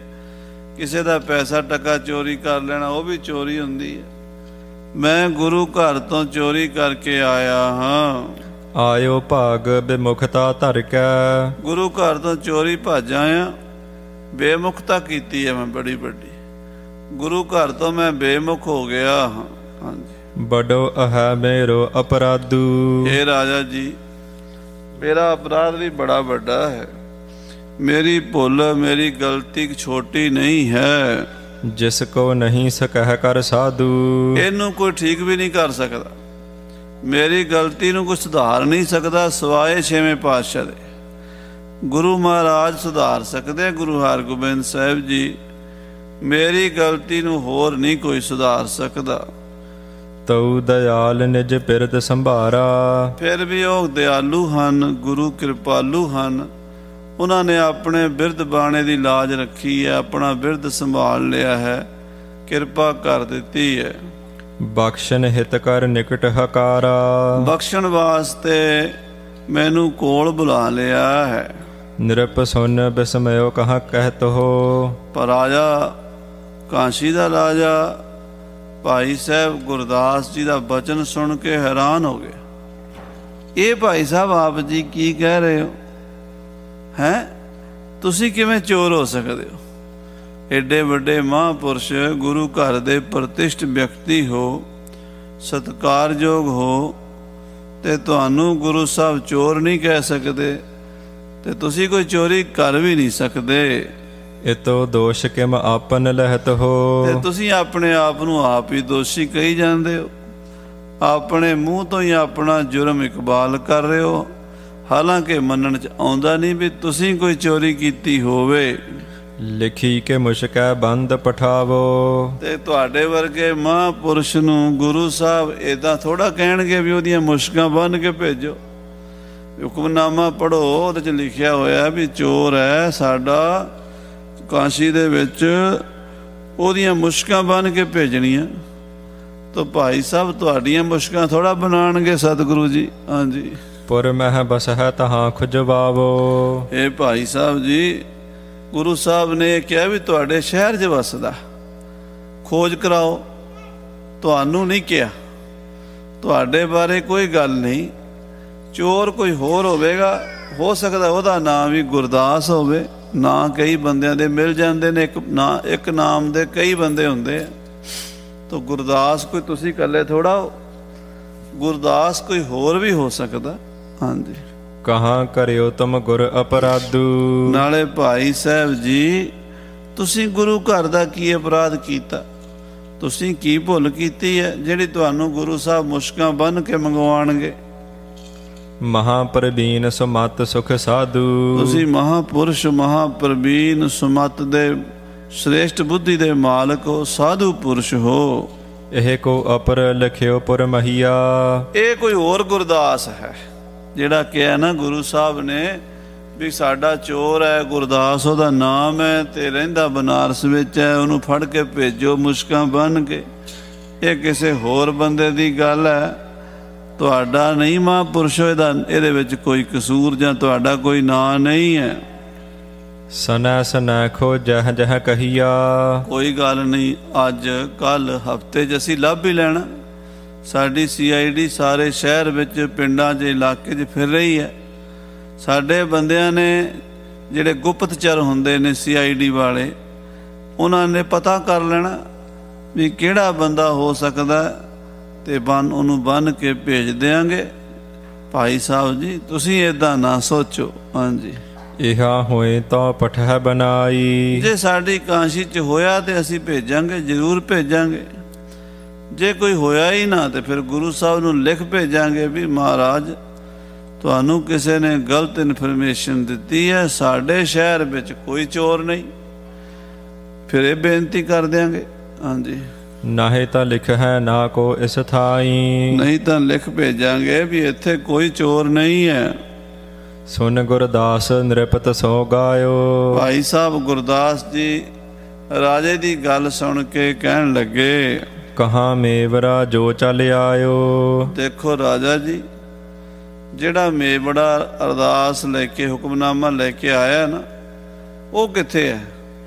ਕਿਸੇ ਦਾ ਪੈਸਾ ਟਕਾ ਚੋਰੀ ਕਰ ਲੈਣਾ, ਉਹ ਵੀ ਚੋਰੀ ਹੁੰਦੀ ਹੈ। ਮੈਂ ਗੁਰੂ ਘਰ ਤੋਂ ਚੋਰੀ ਕਰਕੇ ਆਇਆ ਹਾਂ। ਆਇਓ ਭਾਗ ਬੇਮੁਖਤਾ ਧਰ ਕੇ। ਗੁਰੂ ਘਰ ਤੋਂ ਚੋਰੀ ਭੱਜ ਆਇਆ। ਬੇਮੁਖਤਾ ਕੀਤੀ ਹੈ ਮੈਂ ਬੜੀ ਵੱਡੀ। ਗੁਰੂ ਘਰ ਤੋਂ ਮੈਂ ਬੇਮੁਖ ਹੋ ਗਿਆ ਹਾਂ। ਹਾਂਜੀ, ਬੜੋ ਅਹੈ ਮੇਰੋ ਅਪਰਾਧੂ। ਇਹ ਰਾਜਾ ਜੀ, ਮੇਰਾ ਅਪਰਾਧ ਵੀ ਬੜਾ ਵੱਡਾ ਹੈ। ਮੇਰੀ ਭੁੱਲ, ਮੇਰੀ ਗਲਤੀ ਛੋਟੀ ਨਹੀਂ ਹੈ। ਜਿਸ ਕੋ ਨਹੀਂ ਸਕਹਿ ਕਰ ਸਾਧੂ। ਇਹਨੂੰ ਕੋਈ ਠੀਕ ਵੀ ਨਹੀਂ ਕਰ ਸਕਦਾ, ਮੇਰੀ ਗਲਤੀ ਨੂੰ ਕੋਈ ਸੁਧਾਰ ਨਹੀਂ ਸਕਦਾ ਸਿਵਾਏ ਛੇਵੇਂ ਪਾਤਸ਼ਾਹ ਦੇ। ਗੁਰੂ ਮਹਾਰਾਜ ਸੁਧਾਰ ਸਕਦੇ, ਗੁਰੂ ਹਰਗੋਬਿੰਦ ਸਾਹਿਬ ਜੀ। ਮੇਰੀ ਗਲਤੀ ਨੂੰ ਹੋਰ ਨਹੀਂ ਕੋਈ ਸੁਧਾਰ ਸਕਦਾ। ਤਉ ਦਇਆਲ ਨਿਜ ਪਿਰਤ ਸੰਭਾਰਾ। ਫਿਰ ਵੀ ਉਹ ਦਿਆਲੂ ਹਨ, ਗੁਰੂ ਕਿਰਪਾਲੂ ਹਨ। ਉਹਨਾਂ ਨੇ ਆਪਣੇ ਬਿਰਧ ਬਾਣੇ ਦੀ ਲਾਜ ਰੱਖੀ ਹੈ, ਆਪਣਾ ਬਿਰਧ ਸੰਭਾਲ ਲਿਆ ਹੈ, ਕਿਰਪਾ ਕਰ ਦਿੱਤੀ ਹੈ। ਬਖਸ਼ਨ ਹਿਤ ਕਰ ਨਿਕਟ ਹਕਾਰਾ। ਬਖਸ਼ਣ ਵਾਸਤੇ ਮੈਨੂੰ ਕੋਲ ਬੁਲਾ ਲਿਆ ਹੈ। ਨਿਰਪ ਸੁਨ ਬਿਸਮਿਓ ਕਹਾਂ ਕਹਿਤ ਹੋ। ਪਰ ਰਾਜਾ, ਕਾਂਸ਼ੀ ਦਾ ਰਾਜਾ ਭਾਈ ਸਾਹਿਬ ਗੁਰਦਾਸ ਜੀ ਦਾ ਬਚਨ ਸੁਣ ਕੇ ਹੈਰਾਨ ਹੋ ਗਏ। ਇਹ ਭਾਈ ਸਾਹਿਬ ਆਪ ਜੀ ਕੀ ਕਹਿ ਰਹੇ ਹੋ? ਹੈਂ, ਤੁਸੀਂ ਕਿਵੇਂ ਚੋਰ ਹੋ ਸਕਦੇ ਹੋ? ਏਡੇ ਵੱਡੇ ਮਹਾਂਪੁਰਸ਼, ਗੁਰੂ ਘਰ ਦੇ ਪ੍ਰਤਿਸ਼ਠ ਵਿਅਕਤੀ ਹੋ, ਸਤਿਕਾਰਯੋਗ ਹੋ, ਤੇ ਤੁਹਾਨੂੰ ਗੁਰੂ ਸਾਹਿਬ ਚੋਰ ਨਹੀਂ ਕਹਿ ਸਕਦੇ, ਤੇ ਤੁਸੀਂ ਕੋਈ ਚੋਰੀ ਕਰ ਵੀ ਨਹੀਂ ਸਕਦੇ। ਇਤੋ ਦੋਸ਼ ਕਿਮ ਆਪਨ ਲਹਿਤ ਹੋ। ਤੇ ਤੁਸੀਂ ਆਪਣੇ ਆਪ ਨੂੰ ਆਪ ਹੀ ਦੋਸ਼ੀ ਕਹੀ ਜਾਂਦੇ ਹੋ, ਆਪਣੇ ਮੂੰਹ ਤੋਂ ਹੀ ਆਪਣਾ ਜੁਰਮ ਇਕਬਾਲ ਕਰ ਰਹੇ ਹੋ, ਹਾਲਾਂਕਿ ਮੰਨਣ 'ਚ ਆਉਂਦਾ ਨਹੀਂ ਵੀ ਤੁਸੀਂ ਕੋਈ ਚੋਰੀ ਕੀਤੀ ਹੋਵੇ। ਲਿਖੀ ਕੇ ਮੁਸ਼ਕੈ ਬੰਦ ਪਠਾਵੋ। ਤੇ ਤੁਹਾਡੇ ਵਰਗੇ ਮਹਾਂਪੁਰਸ਼ ਨੂੰ ਗੁਰੂ ਸਾਹਿਬ ਏਦਾਂ ਥੋੜਾ ਕਹਿਣਗੇ ਵੀ ਉਹਦੀਆਂ ਮੁਸ਼ਕਾਂ ਬੰਨ੍ਹ ਕੇ ਭੇਜੋ। ਹੁਕਮਨਾਮਾ ਪੜ੍ਹੋ, ਉਹਦੇ 'ਚ ਲਿਖਿਆ ਹੋਇਆ ਵੀ ਚੋਰ ਹੈ ਸਾਡਾ ਕਾਸ਼ੀ ਦੇ ਵਿੱਚ, ਉਹਦੀਆਂ ਮੁਸ਼ਕਾਂ ਬੰਨ੍ਹ ਕੇ ਭੇਜਣੀਆਂ। ਤਾਂ ਭਾਈ ਸਾਹਿਬ ਤੁਹਾਡੀਆਂ ਮੁਸ਼ਕਾਂ ਥੋੜਾ ਬਣਾਉਣਗੇ ਸਤਿਗੁਰੂ ਜੀ। ਹਾਂਜੀ, ਪੁਰ ਮਹਿ ਬਸਹਿ ਤਹਾਂ ਖੁਜਵਾਵੋ। ਇਹ ਭਾਈ ਸਾਹਿਬ ਜੀ, ਗੁਰੂ ਸਾਹਿਬ ਨੇ ਕਿਹਾ ਵੀ ਤੁਹਾਡੇ ਸ਼ਹਿਰ 'ਚ ਵਸਦਾ, ਖੋਜ ਕਰਾਓ। ਤੁਹਾਨੂੰ ਨਹੀਂ ਕਿਹਾ, ਤੁਹਾਡੇ ਬਾਰੇ ਕੋਈ ਗੱਲ ਨਹੀਂ। ਚੋਰ ਕੋਈ ਹੋਰ ਹੋਵੇਗਾ, ਹੋ ਸਕਦਾ ਉਹਦਾ ਨਾਮ ਵੀ ਗੁਰਦਾਸ ਹੋਵੇ। ਨਾਂ ਕਈ ਬੰਦਿਆਂ ਦੇ ਮਿਲ ਜਾਂਦੇ ਨੇ, ਇੱਕ ਨਾਮ ਦੇ ਕਈ ਬੰਦੇ ਹੁੰਦੇ ਆ। ਤਾਂ ਗੁਰਦਾਸ ਕੋਈ ਤੁਸੀਂ ਇਕੱਲੇ ਥੋੜਾ ਹੋ, ਗੁਰਦਾਸ ਕੋਈ ਹੋਰ ਵੀ ਹੋ ਸਕਦਾ। ਹਾਂਜੀ, ਕਹਾਂ ਕਰਿਓ ਤੁਮ ਗੁਰ ਅਪਰਾਧੂ। ਨਾਲੇ ਭਾਈ ਸਾਹਿਬ ਜੀ, ਤੁਸੀਂ ਗੁਰੂ ਘਰ ਦਾ ਕੀ ਅਪਰਾਧ ਕੀਤਾ? ਤੁਸੀਂ ਕੀ ਭੁੱਲ ਕੀਤੀ ਹੈ ਜਿਹੜੀ ਤੁਹਾਨੂੰ ਗੁਰੂ ਸਾਹਿਬ ਮੁਸ਼ਕਾਂ ਬੰਨ੍ਹ ਕੇ ਮੰਗਵਾਉਣਗੇ? ਮਹਾਪ੍ਰਬੀਨ ਸੁਮਤ ਸੁਖ ਸਾਧੂ। ਤੁਸੀਂ ਮਹਾਪੁਰਸ਼, ਮਹਾਪ੍ਰਬੀਨ, ਸੁਮਤ ਦੇ ਸ੍ਰੇਸ਼ਟ ਬੁੱਧੀ ਦੇ ਮਾਲਕ ਹੋ, ਸਾਧੂ ਪੁਰਸ਼ ਹੋ। ਇਹ ਕੋ ਅਪਰ ਲਿਖਿਓ ਪੁਰ ਮਹੀਆ। ਇਹ ਕੋਈ ਹੋਰ ਗੁਰਦਾਸ ਹੈ ਜਿਹੜਾ ਕਿਹਾ ਨਾ ਗੁਰੂ ਸਾਹਿਬ ਨੇ ਵੀ ਸਾਡਾ ਚੋਰ ਹੈ, ਗੁਰਦਾਸ ਉਹਦਾ ਨਾਮ ਹੈ, ਤੇ ਰਹਿੰਦਾ ਬਨਾਰਸ ਵਿੱਚ ਹੈ, ਉਹਨੂੰ ਫੜ ਕੇ ਭੇਜੋ ਮੁਸ਼ਕਾਂ ਬੰਨ੍ਹ ਕੇ। ਇਹ ਕਿਸੇ ਹੋਰ ਬੰਦੇ ਦੀ ਗੱਲ ਹੈ, ਤੁਹਾਡਾ ਨਹੀਂ ਮਹਾਂਪੁਰਸ਼। ਇਹਦੇ ਵਿੱਚ ਕੋਈ ਕਸੂਰ ਜਾਂ ਤੁਹਾਡਾ ਕੋਈ ਨਾਂ ਨਹੀਂ ਹੈ। ਸਨੈ ਸਨੈ ਖੋ ਜਹ ਜਹ ਕਹੀਆ। ਕੋਈ ਗੱਲ ਨਹੀਂ, ਅੱਜ ਕੱਲ ਹਫਤੇ 'ਚ ਅਸੀਂ ਲੱਭ ਹੀ ਲੈਣਾ। ਸਾਡੀ CID ਸਾਰੇ ਸ਼ਹਿਰ ਵਿੱਚ, ਪਿੰਡਾਂ 'ਚ, ਇਲਾਕੇ 'ਚ ਫਿਰ ਰਹੀ ਹੈ। ਸਾਡੇ ਬੰਦਿਆਂ ਨੇ ਜਿਹੜੇ ਗੁਪਤਚਰ ਹੁੰਦੇ ਨੇ CID ਵਾਲੇ, ਉਹਨਾਂ ਨੇ ਪਤਾ ਕਰ ਲੈਣਾ ਵੀ ਕਿਹੜਾ ਬੰਦਾ ਹੋ ਸਕਦਾ, ਤੇ ਉਹਨੂੰ ਬੰਨ੍ਹ ਕੇ ਭੇਜ ਦਿਆਂਗੇ। ਭਾਈ ਸਾਹਿਬ ਜੀ, ਤੁਸੀਂ ਏਦਾਂ ਨਾ ਸੋਚੋ। ਹਾਂਜੀ, ਇਹਾ ਹੋਏ ਤਾਂ ਪਠਹਿ ਬਨਾਈ। ਜੇ ਸਾਡੀ ਕਾਂਸ਼ੀ 'ਚ ਹੋਇਆ ਤੇ ਅਸੀਂ ਭੇਜਾਂਗੇ, ਜ਼ਰੂਰ ਭੇਜਾਂਗੇ। ਜੇ ਕੋਈ ਹੋਇਆ ਹੀ ਨਾ ਤੇ ਫਿਰ ਗੁਰੂ ਸਾਹਿਬ ਨੂੰ ਲਿਖ ਭੇਜਾਂਗੇ ਵੀ ਮਹਾਰਾਜ, ਤੁਹਾਨੂੰ ਕਿਸੇ ਨੇ ਗਲਤ ਇਨਫੋਰਮੇਸ਼ਨ ਦਿੱਤੀ ਹੈ, ਸਾਡੇ ਸ਼ਹਿਰ ਵਿੱਚ ਕੋਈ ਚੋਰ ਨਹੀਂ। ਫਿਰ ਇਹ ਬੇਨਤੀ ਕਰ ਦਿਆਂਗੇ। ਹਾਂਜੀ, ਨਾਹੇ ਤਾਂ ਲਿਖ ਹੈ ਨਾ ਕੋ ਇਸ ਥਾਈ। ਨਹੀਂ ਤਾਂ ਲਿਖ ਭੇਜਾਂਗੇ ਵੀ ਇੱਥੇ ਕੋਈ ਚੋਰ ਨਹੀਂ ਹੈ। ਸੁਨ ਗੁਰਦਾਸ ਨਿਰਪਤ ਸੋ ਗਾਇਓ। ਭਾਈ ਸਾਹਿਬ ਗੁਰਦਾਸ ਜੀ ਰਾਜੇ ਦੀ ਗੱਲ ਸੁਣ ਕੇ ਕਹਿਣ ਲੱਗੇ, ਕਹਾਂ ਮੇਵਰਾ ਜੋ ਚੱਲ ਆਇਓ। ਦੇਖੋ ਰਾਜਾ ਜੀ, ਜਿਹੜਾ ਮੇਵੜਾ ਅਰਦਾਸ ਲੈ ਕੇ, ਹੁਕਮਨਾਮਾ ਲੈ ਕੇ ਆਇਆ ਨਾ, ਉਹ ਕਿੱਥੇ ਹੈ?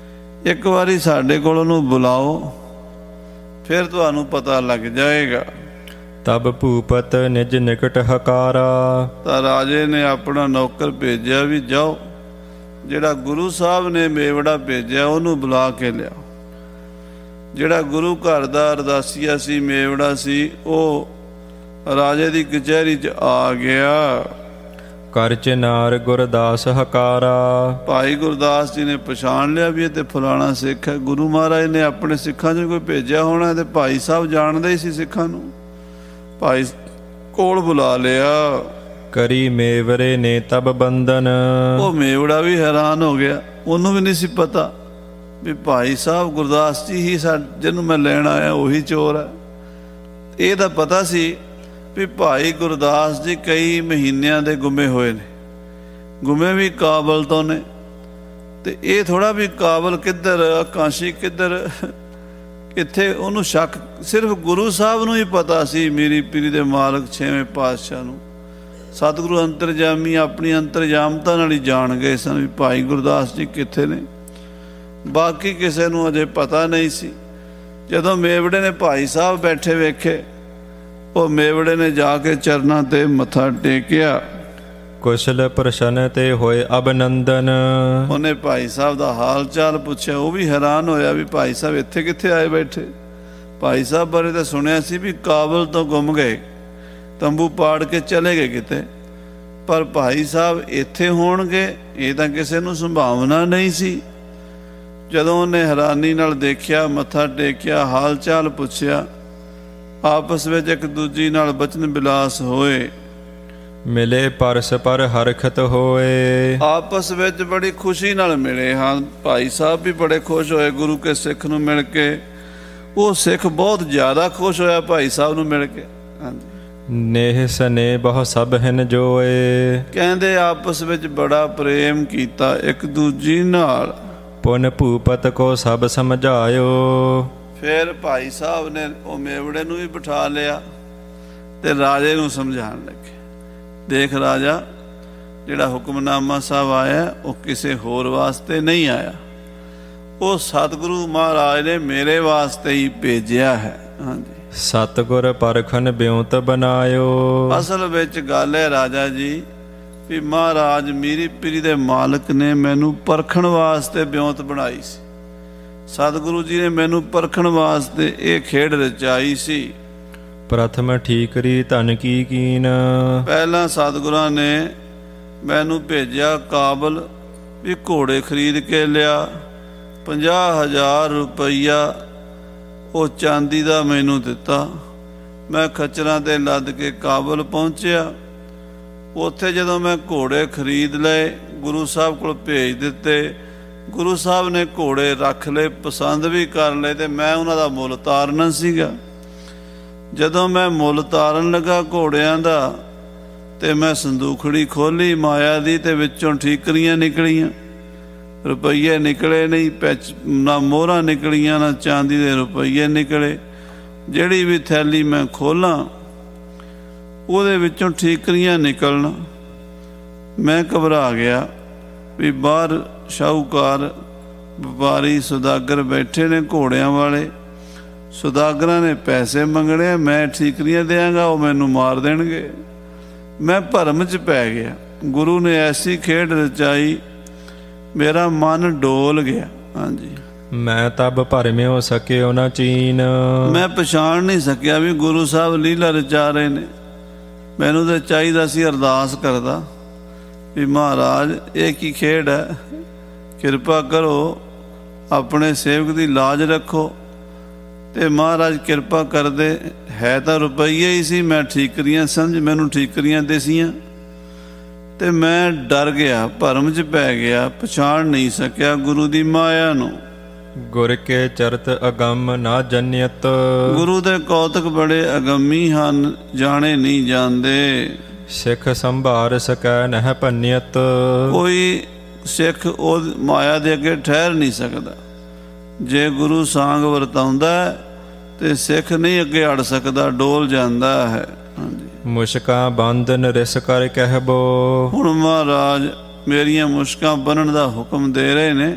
ਇੱਕ ਵਾਰੀ ਸਾਡੇ ਕੋਲ ਉਹਨੂੰ ਬੁਲਾਓ, ਫਿਰ ਤੁਹਾਨੂੰ ਪਤਾ ਲੱਗ ਜਾਏਗਾ। ਤਬ ਭੂਪਤ ਨਿਜ ਨਿਕਟ ਹਕਾਰਾ। ਤਾਂ ਰਾਜੇ ਨੇ ਆਪਣਾ ਨੌਕਰ ਭੇਜਿਆ ਵੀ ਜਾਓ, ਜਿਹੜਾ ਗੁਰੂ ਸਾਹਿਬ ਨੇ ਮੇਵੜਾ ਭੇਜਿਆ ਉਹਨੂੰ ਬੁਲਾ ਕੇ ਲਿਆਓ। ਜਿਹੜਾ ਗੁਰੂ ਘਰ ਦਾ ਅਰਦਾਸੀਆ ਸੀ, ਮੇਵੜਾ ਸੀ, ਉਹ ਰਾਜੇ ਦੀ ਕਚਹਿਰੀ 'ਚ ਆ ਗਿਆ। ਕਰ ਚਿਨਾਰ ਗੁਰਦਾਸ ਹਕਾਰਾ। ਭਾਈ ਗੁਰਦਾਸ ਜੀ ਨੇ ਪਛਾਣ ਲਿਆ ਵੀ ਇਹ ਤੇ ਫਲਾਣਾ ਸਿੱਖ ਹੈ। ਗੁਰੂ ਮਹਾਰਾਜ ਨੇ ਆਪਣੇ ਸਿੱਖਾਂ 'ਚ ਕੋਈ ਭੇਜਿਆ ਹੋਣਾ, ਤੇ ਭਾਈ ਸਾਹਿਬ ਜਾਣਦੇ ਹੀ ਸੀ ਸਿੱਖਾਂ ਨੂੰ। ਭਾਈ ਕੋਲ ਬੁਲਾ ਲਿਆ। ਕਰੀ ਮੇਵਰੇ ਨੇ ਤਬ ਬੰਧਨ। ਉਹ ਮੇਵੜਾ ਵੀ ਹੈਰਾਨ ਹੋ ਗਿਆ, ਉਹਨੂੰ ਵੀ ਨਹੀਂ ਸੀ ਪਤਾ ਵੀ ਭਾਈ ਸਾਹਿਬ ਗੁਰਦਾਸ ਜੀ ਹੀ ਜਿਹਨੂੰ ਮੈਂ ਲੈਣ ਆਇਆ ਉਹੀ ਚੋਰ ਹੈ। ਇਹ ਤਾਂ ਪਤਾ ਸੀ ਵੀ ਭਾਈ ਗੁਰਦਾਸ ਜੀ ਕਈ ਮਹੀਨਿਆਂ ਦੇ ਗੁੰਮੇ ਹੋਏ ਨੇ, ਗੁੰਮੇ ਵੀ ਕਾਬਲ ਤੋਂ ਨੇ। ਤੇ ਇਹ ਥੋੜਾ ਵੀ ਕਾਬਲ ਕਿੱਧਰ, ਕਾਸ਼ੀ ਕਿੱਧਰ, ਕਿੱਥੇ, ਉਹਨੂੰ ਸ਼ੱਕ ਸਿਰਫ ਗੁਰੂ ਸਾਹਿਬ ਨੂੰ ਹੀ ਪਤਾ ਸੀ। ਮੇਰੀ ਪੀਰੀ ਦੇ ਮਾਲਕ ਛੇਵੇਂ ਪਾਤਸ਼ਾਹ ਨੂੰ ਸਤਿਗੁਰੂ ਅੰਤਰਜਾਮੀ ਆਪਣੀ ਅੰਤਰਜਾਮਤਾ ਨਾਲ ਹੀ ਜਾਣ ਗਏ ਸਨ ਵੀ ਭਾਈ ਗੁਰਦਾਸ ਜੀ ਕਿੱਥੇ ਨੇ। ਬਾਕੀ ਕਿਸੇ ਨੂੰ ਅਜੇ ਪਤਾ ਨਹੀਂ ਸੀ। ਜਦੋਂ ਮੇਵੜੇ ਨੇ ਭਾਈ ਸਾਹਿਬ ਬੈਠੇ ਵੇਖੇ, ਉਹ ਮੇਵੜੇ ਨੇ ਜਾ ਕੇ ਚਰਨਾਂ ਤੇ ਮੱਥਾ ਟੇਕਿਆ। ਕੁਸ਼ਲ ਪ੍ਰਸ਼ਨ ਤੇ ਹੋਏ ਅਭਿਨੰਦਨ। ਉਹਨੇ ਭਾਈ ਸਾਹਿਬ ਦਾ ਹਾਲ ਚਾਲ ਪੁੱਛਿਆ। ਉਹ ਵੀ ਹੈਰਾਨ ਹੋਇਆ ਵੀ ਭਾਈ ਸਾਹਿਬ ਇੱਥੇ ਕਿੱਥੇ ਆਏ ਬੈਠੇ। ਭਾਈ ਸਾਹਿਬ ਬਾਰੇ ਤਾਂ ਸੁਣਿਆ ਸੀ ਵੀ ਕਾਬਲ ਤੋਂ ਗੁੰਮ ਗਏ, ਤੰਬੂ ਪਾੜ ਕੇ ਚਲੇ ਗਏ ਕਿਤੇ, ਪਰ ਭਾਈ ਸਾਹਿਬ ਇੱਥੇ ਹੋਣਗੇ ਇਹ ਤਾਂ ਕਿਸੇ ਨੂੰ ਸੰਭਾਵਨਾ ਨਹੀਂ ਸੀ। ਜਦੋਂ ਉਹਨੇ ਹੈਰਾਨੀ ਨਾਲ ਦੇਖਿਆ, ਮੱਥਾ ਟੇਕਿਆ, ਹਾਲ ਚਾਲ ਪੁੱਛਿਆ, ਆਪਸ ਵਿੱਚ ਇੱਕ ਦੂਜੀ ਨਾਲ ਬਚਨ ਬਿਲਾਸ ਹੋਏ। ਮਿਲੇ ਪਰਸ ਪਰ ਹਰਖਤ ਹੋਏ। ਆਪਸ ਵਿੱਚ ਬੜੀ ਖੁਸ਼ੀ ਨਾਲ ਮਿਲੇ ਹਨ। ਭਾਈ ਸਾਹਿਬ ਵੀ ਬੜੇ ਖੁਸ਼ ਹੋਏ ਗੁਰੂ ਕੇ ਸਿੱਖ ਨੂੰ ਮਿਲ ਕੇ। ਉਹ ਸਿੱਖ ਬਹੁਤ ਜ਼ਿਆਦਾ ਖੁਸ਼ ਹੋਇਆ ਭਾਈ ਸਾਹਿਬ ਨੂੰ ਮਿਲ ਕੇ। ਹਾਂਜੀ, ਨੇਹ ਸਨੇ ਬਹੁ ਸਭ ਹਨ ਜੋਏ। ਕਹਿੰਦੇ ਆਪਸ ਵਿੱਚ ਬੜਾ ਪ੍ਰੇਮ ਕੀਤਾ ਇੱਕ ਦੂਜੀ ਨਾਲ। ਪੁਨ ਭੂਪਤ ਕੋ ਸਭ ਸਮਝਾਇਓ। ਫਿਰ ਭਾਈ ਸਾਹਿਬ ਨੇ ਉਹ ਮੇਵੜੇ ਨੂੰ ਵੀ ਬਿਠਾ ਲਿਆ ਤੇ ਰਾਜੇ ਨੂੰ ਸਮਝਾਉਣ ਲੱਗੇ। ਦੇਖ ਰਾਜਾ, ਜਿਹੜਾ ਹੁਕਮਨਾਮਾ ਸਾਹਿਬ ਆਇਆ ਉਹ ਕਿਸੇ ਹੋਰ ਵਾਸਤੇ ਨਹੀਂ ਆਇਆ, ਉਹ ਸਤਿਗੁਰੂ ਮਹਾਰਾਜ ਨੇ ਮੇਰੇ ਵਾਸਤੇ ਹੀ ਭੇਜਿਆ ਹੈ। ਹਾਂਜੀ, ਸਤਿਗੁਰ ਪਰਖਨ ਬਿਉਂਤ ਬਨਾਇਓ। ਅਸਲ ਵਿੱਚ ਗੱਲ ਹੈ ਰਾਜਾ ਜੀ ਵੀ ਮਹਾਰਾਜ ਮੀਰੀ ਪੀਰੀ ਦੇ ਮਾਲਕ ਨੇ ਮੈਨੂੰ ਪਰਖਣ ਵਾਸਤੇ ਬਿਉਂਤ ਬਣਾਈ ਸੀ। ਸਤਿਗੁਰੂ ਜੀ ਨੇ ਮੈਨੂੰ ਪਰਖਣ ਵਾਸਤੇ ਇਹ ਖੇਡ ਰਚਾਈ ਸੀ। ਪ੍ਰਥਮ ਠੀਕਰੀ ਧਨ ਕੀ ਕੀਨ। ਪਹਿਲਾਂ ਸਤਿਗੁਰਾਂ ਨੇ ਮੈਨੂੰ ਭੇਜਿਆ ਕਾਬਲ ਵੀ ਘੋੜੇ ਖਰੀਦ ਕੇ ਲਿਆ। 50,000 ਰੁਪਈਆ ਉਹ ਚਾਂਦੀ ਦਾ ਮੈਨੂੰ ਦਿੱਤਾ। ਮੈਂ ਖੱਚਰਾਂ ਤੇ ਲੱਦ ਕੇ ਕਾਬਲ ਪਹੁੰਚਿਆ। ਉੱਥੇ ਜਦੋਂ ਮੈਂ ਘੋੜੇ ਖਰੀਦ ਲਏ, ਗੁਰੂ ਸਾਹਿਬ ਕੋਲ ਭੇਜ ਦਿੱਤੇ। ਗੁਰੂ ਸਾਹਿਬ ਨੇ ਘੋੜੇ ਰੱਖ ਲਏ, ਪਸੰਦ ਵੀ ਕਰ ਲਏ, ਤੇ ਮੈਂ ਉਹਨਾਂ ਦਾ ਮੁੱਲ ਤਾਰਨਾ ਸੀਗਾ। ਜਦੋਂ ਮੈਂ ਮੁੱਲ ਤਾਰਨ ਲੱਗਾ ਘੋੜਿਆਂ ਦਾ, ਤੇ ਮੈਂ ਸੰਦੂਖੜੀ ਖੋਲ੍ਹੀ ਮਾਇਆ ਦੀ, ਤੇ ਵਿੱਚੋਂ ਠੀਕਰੀਆਂ ਨਿਕਲੀਆਂ, ਰੁਪਈਏ ਨਿਕਲੇ ਨਹੀਂ। ਨਾ ਮੋਹਰਾਂ ਨਿਕਲੀਆਂ, ਨਾ ਚਾਂਦੀ ਦੇ ਰੁਪਈਏ ਨਿਕਲੇ। ਜਿਹੜੀ ਵੀ ਥੈਲੀ ਮੈਂ ਖੋਲ੍ਹਾਂ ਉਹਦੇ ਵਿੱਚੋਂ ਠੀਕਰੀਆਂ ਨਿਕਲਣ। ਮੈਂ ਘਬਰਾ ਗਿਆ ਵੀ ਬਾਹਰ ਸ਼ਾਹੂਕਾਰ ਵਪਾਰੀ ਸੁਦਾਗਰ ਬੈਠੇ ਨੇ ਘੋੜਿਆਂ ਵਾਲੇ। ਸੁਦਾਗਰਾਂ ਨੇ ਪੈਸੇ ਮੰਗਣੇ, ਮੈਂ ਠੀਕਰੀਆਂ ਦਿਆਂਗਾ, ਉਹ ਮੈਨੂੰ ਮਾਰ ਦੇਣਗੇ। ਮੈਂ ਭਰਮ 'ਚ ਪੈ ਗਿਆ। ਗੁਰੂ ਨੇ ਐਸੀ ਖੇਡ ਰਚਾਈ, ਮੇਰਾ ਮਨ ਡੋਲ ਗਿਆ। ਹਾਂਜੀ, ਮੈਂ ਤਬ ਭਰਮਿਓ ਸਕਿਓ ਨਾ ਚੀਨ। ਮੈਂ ਪਛਾਣ ਨਹੀਂ ਸਕਿਆ ਵੀ ਗੁਰੂ ਸਾਹਿਬ ਲੀਲਾ ਰਚਾ ਰਹੇ ਨੇ। ਮੈਨੂੰ ਤਾਂ ਚਾਹੀਦਾ ਸੀ ਅਰਦਾਸ ਕਰਦਾ ਵੀ ਮਹਾਰਾਜ ਇਹ ਕੀ ਖੇਡ ਹੈ, ਕਿਰਪਾ ਕਰੋ, ਆਪਣੇ ਸੇਵਕ ਦੀ ਲਾਜ ਰੱਖੋ। ਤੇ ਮਹਾਰਾਜ ਕਿਰਪਾ ਕਰਦੇ। ਹੈ ਤਾਂ ਰੁਪਈਏ ਹੀ ਸੀ, ਮੈਂ ਠੀਕਰੀਆਂ ਸਮਝ, ਮੈਨੂੰ ਠੀਕਰੀਆਂ ਦਿਸੀਆਂ, ਤੇ ਮੈਂ ਡਰ ਗਿਆ, ਭਰਮ 'ਚ ਪੈ ਗਿਆ, ਪਛਾਣ ਨਹੀਂ ਸਕਿਆ ਗੁਰੂ ਦੀ ਮਾਇਆ ਨੂੰ। ਗੁਰ ਕੇ ਚਰਤ ਅਗੰਮ ਨਾ ਜਨਿਅਤ। ਗੁਰੂ ਦੇ ਕੌਤਕ ਬੜੇ ਅਗੰਮੀ ਹਨ, ਜਾਣੇ ਨਹੀਂ ਜਾਂਦੇ। ਸਿੱਖ ਸੰਭਾਰ ਸਕੈ ਨਹਿ ਭੰਨਿਅਤ। ਕੋਈ ਸਿੱਖ ਉਹ ਮਾਇਆ ਦੇ ਅੱਗੇ ਠਹਿਰ ਨਹੀਂ ਸਕਦਾ। ਜੇ ਗੁਰੂ ਸਾਂਗ ਵਰਤਾਉਂਦਾ ਤੇ ਸਿੱਖ ਨਹੀਂ ਅੱਗੇ ਅੜ ਸਕਦਾ, ਡੋਲ ਜਾਂਦਾ ਹੈ। ਹਾਂਜੀ, ਮੁਸ਼ਕਾਂ ਬੰਧਨ ਰਿਸ ਕਰ ਕਹਿਬੋ। ਹੁਣ ਮਹਾਰਾਜ ਮੇਰੀਆਂ ਮੁਸ਼ਕਾਂ ਬੰਨਣ ਦਾ ਹੁਕਮ ਦੇ ਰਹੇ ਨੇ।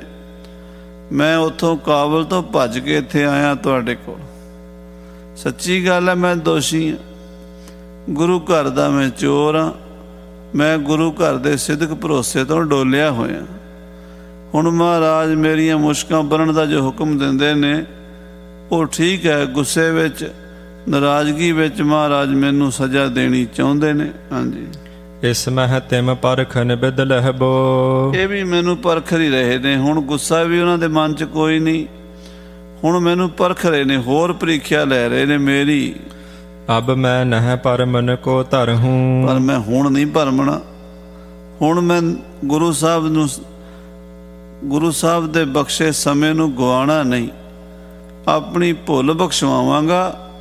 ਮੈਂ ਉੱਥੋਂ ਕਾਬਲ ਤੋਂ ਭੱਜ ਕੇ ਇੱਥੇ ਆਇਆ ਤੁਹਾਡੇ ਕੋਲ। ਸੱਚੀ ਗੱਲ ਹੈ, ਮੈਂ ਦੋਸ਼ੀ ਹਾਂ। ਗੁਰੂ ਘਰ ਦਾ ਮੈਂ ਚੋਰ ਹਾਂ। ਮੈਂ ਗੁਰੂ ਘਰ ਦੇ ਸਿਦਕ ਭਰੋਸੇ ਤੋਂ ਡੋਲਿਆ ਹੋਇਆ। ਹੁਣ ਮਹਾਰਾਜ ਮੇਰੀਆਂ ਮੁਸ਼ਕਾਂ ਬੰਨਣ ਦਾ ਜੋ ਹੁਕਮ ਦਿੰਦੇ ਨੇ ਉਹ ਠੀਕ ਹੈ। ਗੁੱਸੇ ਵਿੱਚ, ਨਾਰਾਜ਼ਗੀ ਵਿੱਚ ਮਹਾਰਾਜ ਮੈਨੂੰ ਸਜ਼ਾ ਦੇਣੀ ਚਾਹੁੰਦੇ ਨੇ। ਹਾਂਜੀ, ਇਸ ਮਹਿ ਤਿਮ ਪਰਖਨ ਬਿਦ ਲਹਿਬੋ। ਇਹ ਵੀ ਮੈਨੂੰ ਪਰਖ ਹੀ ਰਹੇ ਨੇ। ਹੁਣ ਗੁੱਸਾ ਵੀ ਉਹਨਾਂ ਦੇ ਮਨ 'ਚ ਕੋਈ ਨਹੀਂ, ਹੁਣ ਮੈਨੂੰ ਪਰਖ ਰਹੇ ਨੇ, ਹੋਰ ਪ੍ਰੀਖਿਆ ਲੈ ਰਹੇ ਨੇ ਮੇਰੀ। ਅਬ ਮੈਂ ਨਹਿ ਪਰਮਨ ਕੋ ਧਰਹੂੰ। ਪਰ ਮੈਂ ਹੁਣ ਨਹੀਂ ਭਰਮਣਾ, ਹੁਣ ਮੈਂ ਗੁਰੂ ਸਾਹਿਬ ਨੂੰ, ਗੁਰੂ ਸਾਹਿਬ ਦੇ ਬਖਸ਼ੇ ਸਮੇਂ ਨੂੰ ਗਵਾਉਣਾ ਨਹੀਂ। ਆਪਣੀ ਭੁੱਲ ਬਖਸ਼ਵਾਵਾਂਗਾ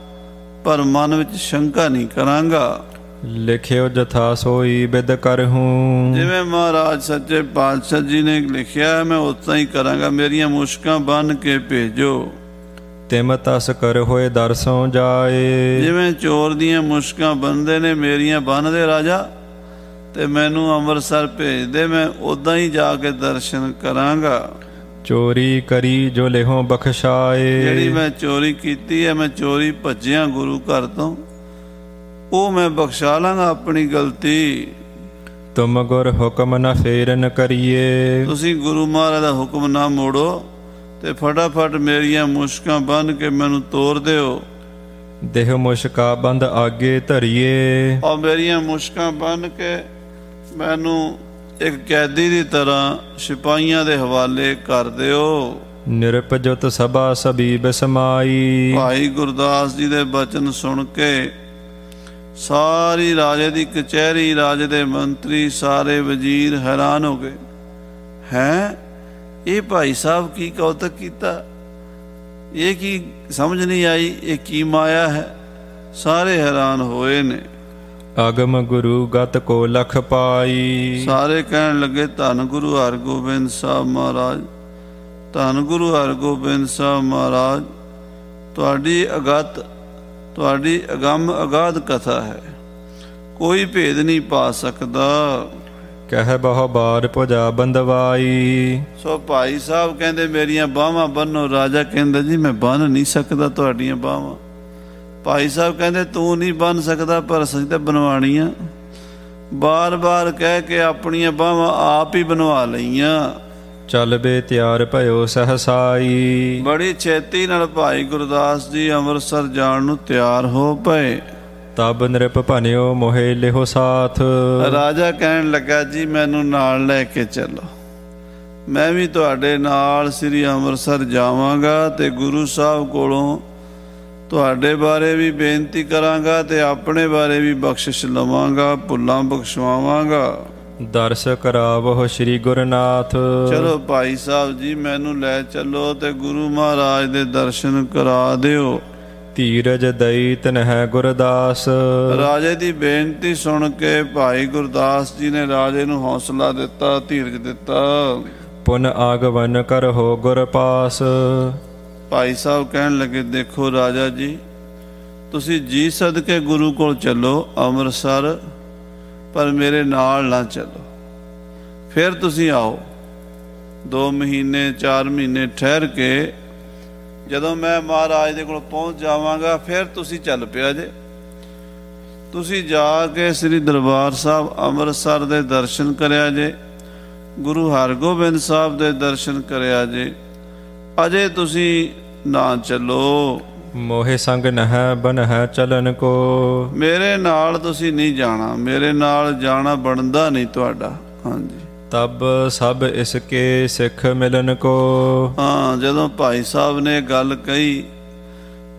ਪਰ ਮਨ ਵਿੱਚ ਸ਼ੰਕਾ ਨਹੀਂ ਕਰਾਂਗਾ। ਲਿਖਿਓ ਜਥਾ ਸੋਈ ਬਿਦ ਕਰਹੂੰ। ਜਿਵੇਂ ਮਹਾਰਾਜ ਸੱਚੇ ਪਾਤਸ਼ਾਹ ਜੀ ਨੇ ਲਿਖਿਆ ਮੈਂ ਉਤਾਂ ਹੀ ਕਰਾਂਗਾ। ਮੇਰੀਆਂ ਮੁਸ਼ਕਾਂ ਬੰਨ੍ਹ ਕੇ ਭੇਜੋ। ਤਿਮ ਤਸ ਕਰ ਹੋਏ ਦਰਸੋਂ ਜਾਏ। ਜਿਵੇਂ ਚੋਰ ਦੀਆਂ ਮੁਸ਼ਕਾਂ ਬੰਨਦੇ ਨੇ ਮੇਰੀਆਂ ਬੰਨ੍ਹਦੇ ਰਾਜਾ, ਤੇ ਮੈਨੂੰ ਅੰਮ੍ਰਿਤਸਰ ਭੇਜ ਦੇ, ਮੈਂ ਉੱਦਾਂ ਹੀ ਜਾ ਕੇ ਦਰਸ਼ਨ ਕਰਾਂਗਾ। ਚੋਰੀ ਕਰੀ ਜੋ ਲਿਹੋ ਬਖਸ਼ਾਏ। ਜਿਹੜੀ ਮੈਂ ਚੋਰੀ ਕੀਤੀ ਹੈ, ਮੈਂ ਚੋਰੀ ਭੱਜਿਆ ਗੁਰੂ ਘਰ ਤੋਂ, ਉਹ ਮੈਂ ਬਖਸ਼ਾ ਲਾਂਗਾ ਆਪਣੀ ਗਲਤੀ। ਤੁਮ ਗੁਰ ਹੁਕਮ ਨ ਫੇਰਨ ਕਰੀਏ। ਤੁਸੀਂ ਗੁਰੂ ਮਹਾਰਾਜ ਦਾ ਹੁਕਮ ਨਾ ਮੋੜੋ ਤੇ ਫਟਾਫਟ ਮੇਰੀਆਂ ਮੁਸ਼ਕਾਂ ਬੰਨ੍ਹ ਕੇ ਮੈਨੂੰ ਤੋਰ ਦਿਓ। ਦੇਹ ਮੁਸ਼ਕਾ ਬੰਦ ਆਗੇ ਧਰੀਏ। ਔਰ ਮੇਰੀਆਂ ਮੁਸ਼ਕਾਂ ਬੰਨ੍ਹ ਕੇ ਮੈਨੂੰ ਇੱਕ ਕੈਦੀ ਦੀ ਤਰ੍ਹਾਂ ਸਿਪਾਹੀਆਂ ਦੇ ਹਵਾਲੇ ਕਰ ਦਿਓ। ਨਿਰਪਜੁਤ ਸਭਾ ਸਭੀ ਬਿਸਮਾਈ। ਭਾਈ ਗੁਰਦਾਸ ਜੀ ਦੇ ਬਚਨ ਸੁਣ ਕੇ ਸਾਰੀ ਰਾਜੇ ਦੀ ਕਚਹਿਰੀ, ਰਾਜੇ ਦੇ ਮੰਤਰੀ, ਸਾਰੇ ਵਜ਼ੀਰ ਹੈਰਾਨ ਹੋ ਗਏ। ਹੈਂ, ਇਹ ਭਾਈ ਸਾਹਿਬ ਕੀ ਕੌਤਕ ਕੀਤਾ, ਇਹ ਕੀ ਸਮਝ ਨਹੀਂ ਆਈ, ਇਹ ਕੀ ਮਾਇਆ ਹੈ। ਸਾਰੇ ਹੈਰਾਨ ਹੋਏ ਨੇ। ਅਗਮ ਗੁਰੂ ਗਤ ਕੋ ਲਖ ਪਾਈ। ਸਾਰੇ ਕਹਿਣ ਲੱਗੇ ਧੰਨ ਗੁਰੂ ਹਰਗੋਬਿੰਦ ਸਾਹਿਬ ਮਹਾਰਾਜ, ਧੰਨ ਗੁਰੂ ਹਰਗੋਬਿੰਦ ਸਾਹਿਬ ਮਹਾਰਾਜ, ਤੁਹਾਡੀ ਅਗਤ, ਤੁਹਾਡੀ ਅਗੰਮ ਅਗਾਧ ਕਥਾ ਹੈ, ਕੋਈ ਭੇਦ ਨਹੀਂ ਪਾ ਸਕਦਾ। ਕਹਿ ਬਹੁ ਬਾਰ ਭੁਜਾ ਬੰਦਵਾਈ। ਸੋ ਭਾਈ ਸਾਹਿਬ ਕਹਿੰਦੇ ਮੇਰੀਆਂ ਬਾਹਾਂ ਬੰਨੋ। ਰਾਜਾ ਕਹਿੰਦਾ ਜੀ ਮੈਂ ਬੰਨ ਨਹੀਂ ਸਕਦਾ ਤੁਹਾਡੀਆਂ ਬਾਹਾਂ। ਭਾਈ ਸਾਹਿਬ ਕਹਿੰਦੇ ਤੂੰ ਨਹੀਂ ਬੰਨ ਸਕਦਾ, ਪਰ ਅਸੀਂ ਤਾਂ ਬਣਵਾਉਣੀਆਂ। ਬਾਰ-ਬਾਰ ਕਹਿ ਕੇ ਆਪਣੀਆਂ ਬਾਹਾਂ ਆਪ ਹੀ ਬਣਵਾ ਲਈਆਂ। ਚੱਲ ਬੇ ਤਿਆਰ ਭਇਓ ਸਹਸਾਈ। ਬੜੀ ਛੇਤੀ ਨਾਲ ਭਾਈ ਗੁਰਦਾਸ ਜੀ ਅੰਮ੍ਰਿਤਸਰ ਜਾਣ ਨੂੰ ਤਿਆਰ ਹੋ ਪਏ। ਤਬ ਨਿਰਪ ਭਨਿਓ ਮੋਹਿ ਲਿਹੋ ਸਾਥ। ਰਾਜਾ ਕਹਿਣ ਲੱਗਾ ਜੀ ਮੈਨੂੰ ਨਾਲ ਲੈ ਕੇ ਚੱਲੋ, ਮੈਂ ਵੀ ਤੁਹਾਡੇ ਨਾਲ ਸ੍ਰੀ ਅੰਮ੍ਰਿਤਸਰ ਜਾਵਾਂਗਾ ਤੇ ਗੁਰੂ ਸਾਹਿਬ ਕੋਲੋਂ ਤੁਹਾਡੇ ਬਾਰੇ ਵੀ ਬੇਨਤੀ ਕਰਾਂਗਾ ਤੇ ਆਪਣੇ ਬਾਰੇ ਵੀ ਬਖਸ਼ਿਸ਼ ਲਵਾਂਗਾ, ਭੁੱਲਾਂ ਬਖਸ਼ਵਾਵਾਂਗਾ। ਦਰਸ ਕਰਾਵੋ ਸ਼੍ਰੀ ਗੁਰਨਾਥ। ਚਲੋ ਭਾਈ ਸਾਹਿਬ ਜੀ ਮੈਨੂੰ ਲੈ ਚੱਲੋ ਤੇ ਗੁਰੂ ਮਹਾਰਾਜ ਦੇ ਦਰਸ਼ਨ ਕਰਾ ਦਿਓ। ਧੀਰਜ ਦਈ ਤਨਹਿ ਗੁਰਦਾਸ। ਰਾਜੇ ਦੀ ਬੇਨਤੀ ਸੁਣ ਕੇ ਭਾਈ ਗੁਰਦਾਸ ਜੀ ਨੇ ਰਾਜੇ ਨੂੰ ਹੌਸਲਾ ਦਿੱਤਾ, ਧੀਰਜ ਦਿੱਤਾ। ਪੁਨ ਆਗਮਨ ਕਰਹੁ ਗੁਰ ਪਾਸ। ਭਾਈ ਸਾਹਿਬ ਕਹਿਣ ਲੱਗੇ ਦੇਖੋ ਰਾਜਾ ਜੀ, ਤੁਸੀਂ ਜੀ ਸਦਕੇ ਗੁਰੂ ਕੋਲ ਚੱਲੋ ਅੰਮ੍ਰਿਤਸਰ, ਪਰ ਮੇਰੇ ਨਾਲ ਨਾ ਚੱਲੋ। ਫਿਰ ਤੁਸੀਂ ਆਓ 2 ਮਹੀਨੇ 4 ਮਹੀਨੇ ਠਹਿਰ ਕੇ, ਜਦੋਂ ਮੈਂ ਮਹਾਰਾਜ ਦੇ ਕੋਲ ਪਹੁੰਚ ਜਾਵਾਂਗਾ ਫਿਰ ਤੁਸੀਂ ਚੱਲ ਪਿਆ ਜੇ। ਤੁਸੀਂ ਜਾ ਕੇ ਸ੍ਰੀ ਦਰਬਾਰ ਸਾਹਿਬ ਅੰਮ੍ਰਿਤਸਰ ਦੇ ਦਰਸ਼ਨ ਕਰਿਆ ਜੇ, ਗੁਰੂ ਹਰਗੋਬਿੰਦ ਸਾਹਿਬ ਦੇ ਦਰਸ਼ਨ ਕਰਿਆ ਜੇ। ਅਜੇ ਤੁਸੀਂ ਨਾ ਚੱਲੋ। ਮੋਹਿ ਸੰਗ ਨਹਿ ਬਨਹਿ ਚਲਨ ਕੋ। ਮੇਰੇ ਨਾਲ ਤੁਸੀਂ ਨਹੀਂ ਜਾਣਾ, ਮੇਰੇ ਨਾਲ ਜਾਣਾ ਬਣਦਾ ਨਹੀਂ ਤੁਹਾਡਾ। ਹਾਂਜੀ। ਤਬ ਸਭ ਇਸਕੇ ਸਿੱਖ ਮਿਲਨ ਕੋ। ਹਾਂ, ਜਦੋਂ ਭਾਈ ਸਾਹਿਬ ਨੇ ਗੱਲ ਕਹੀ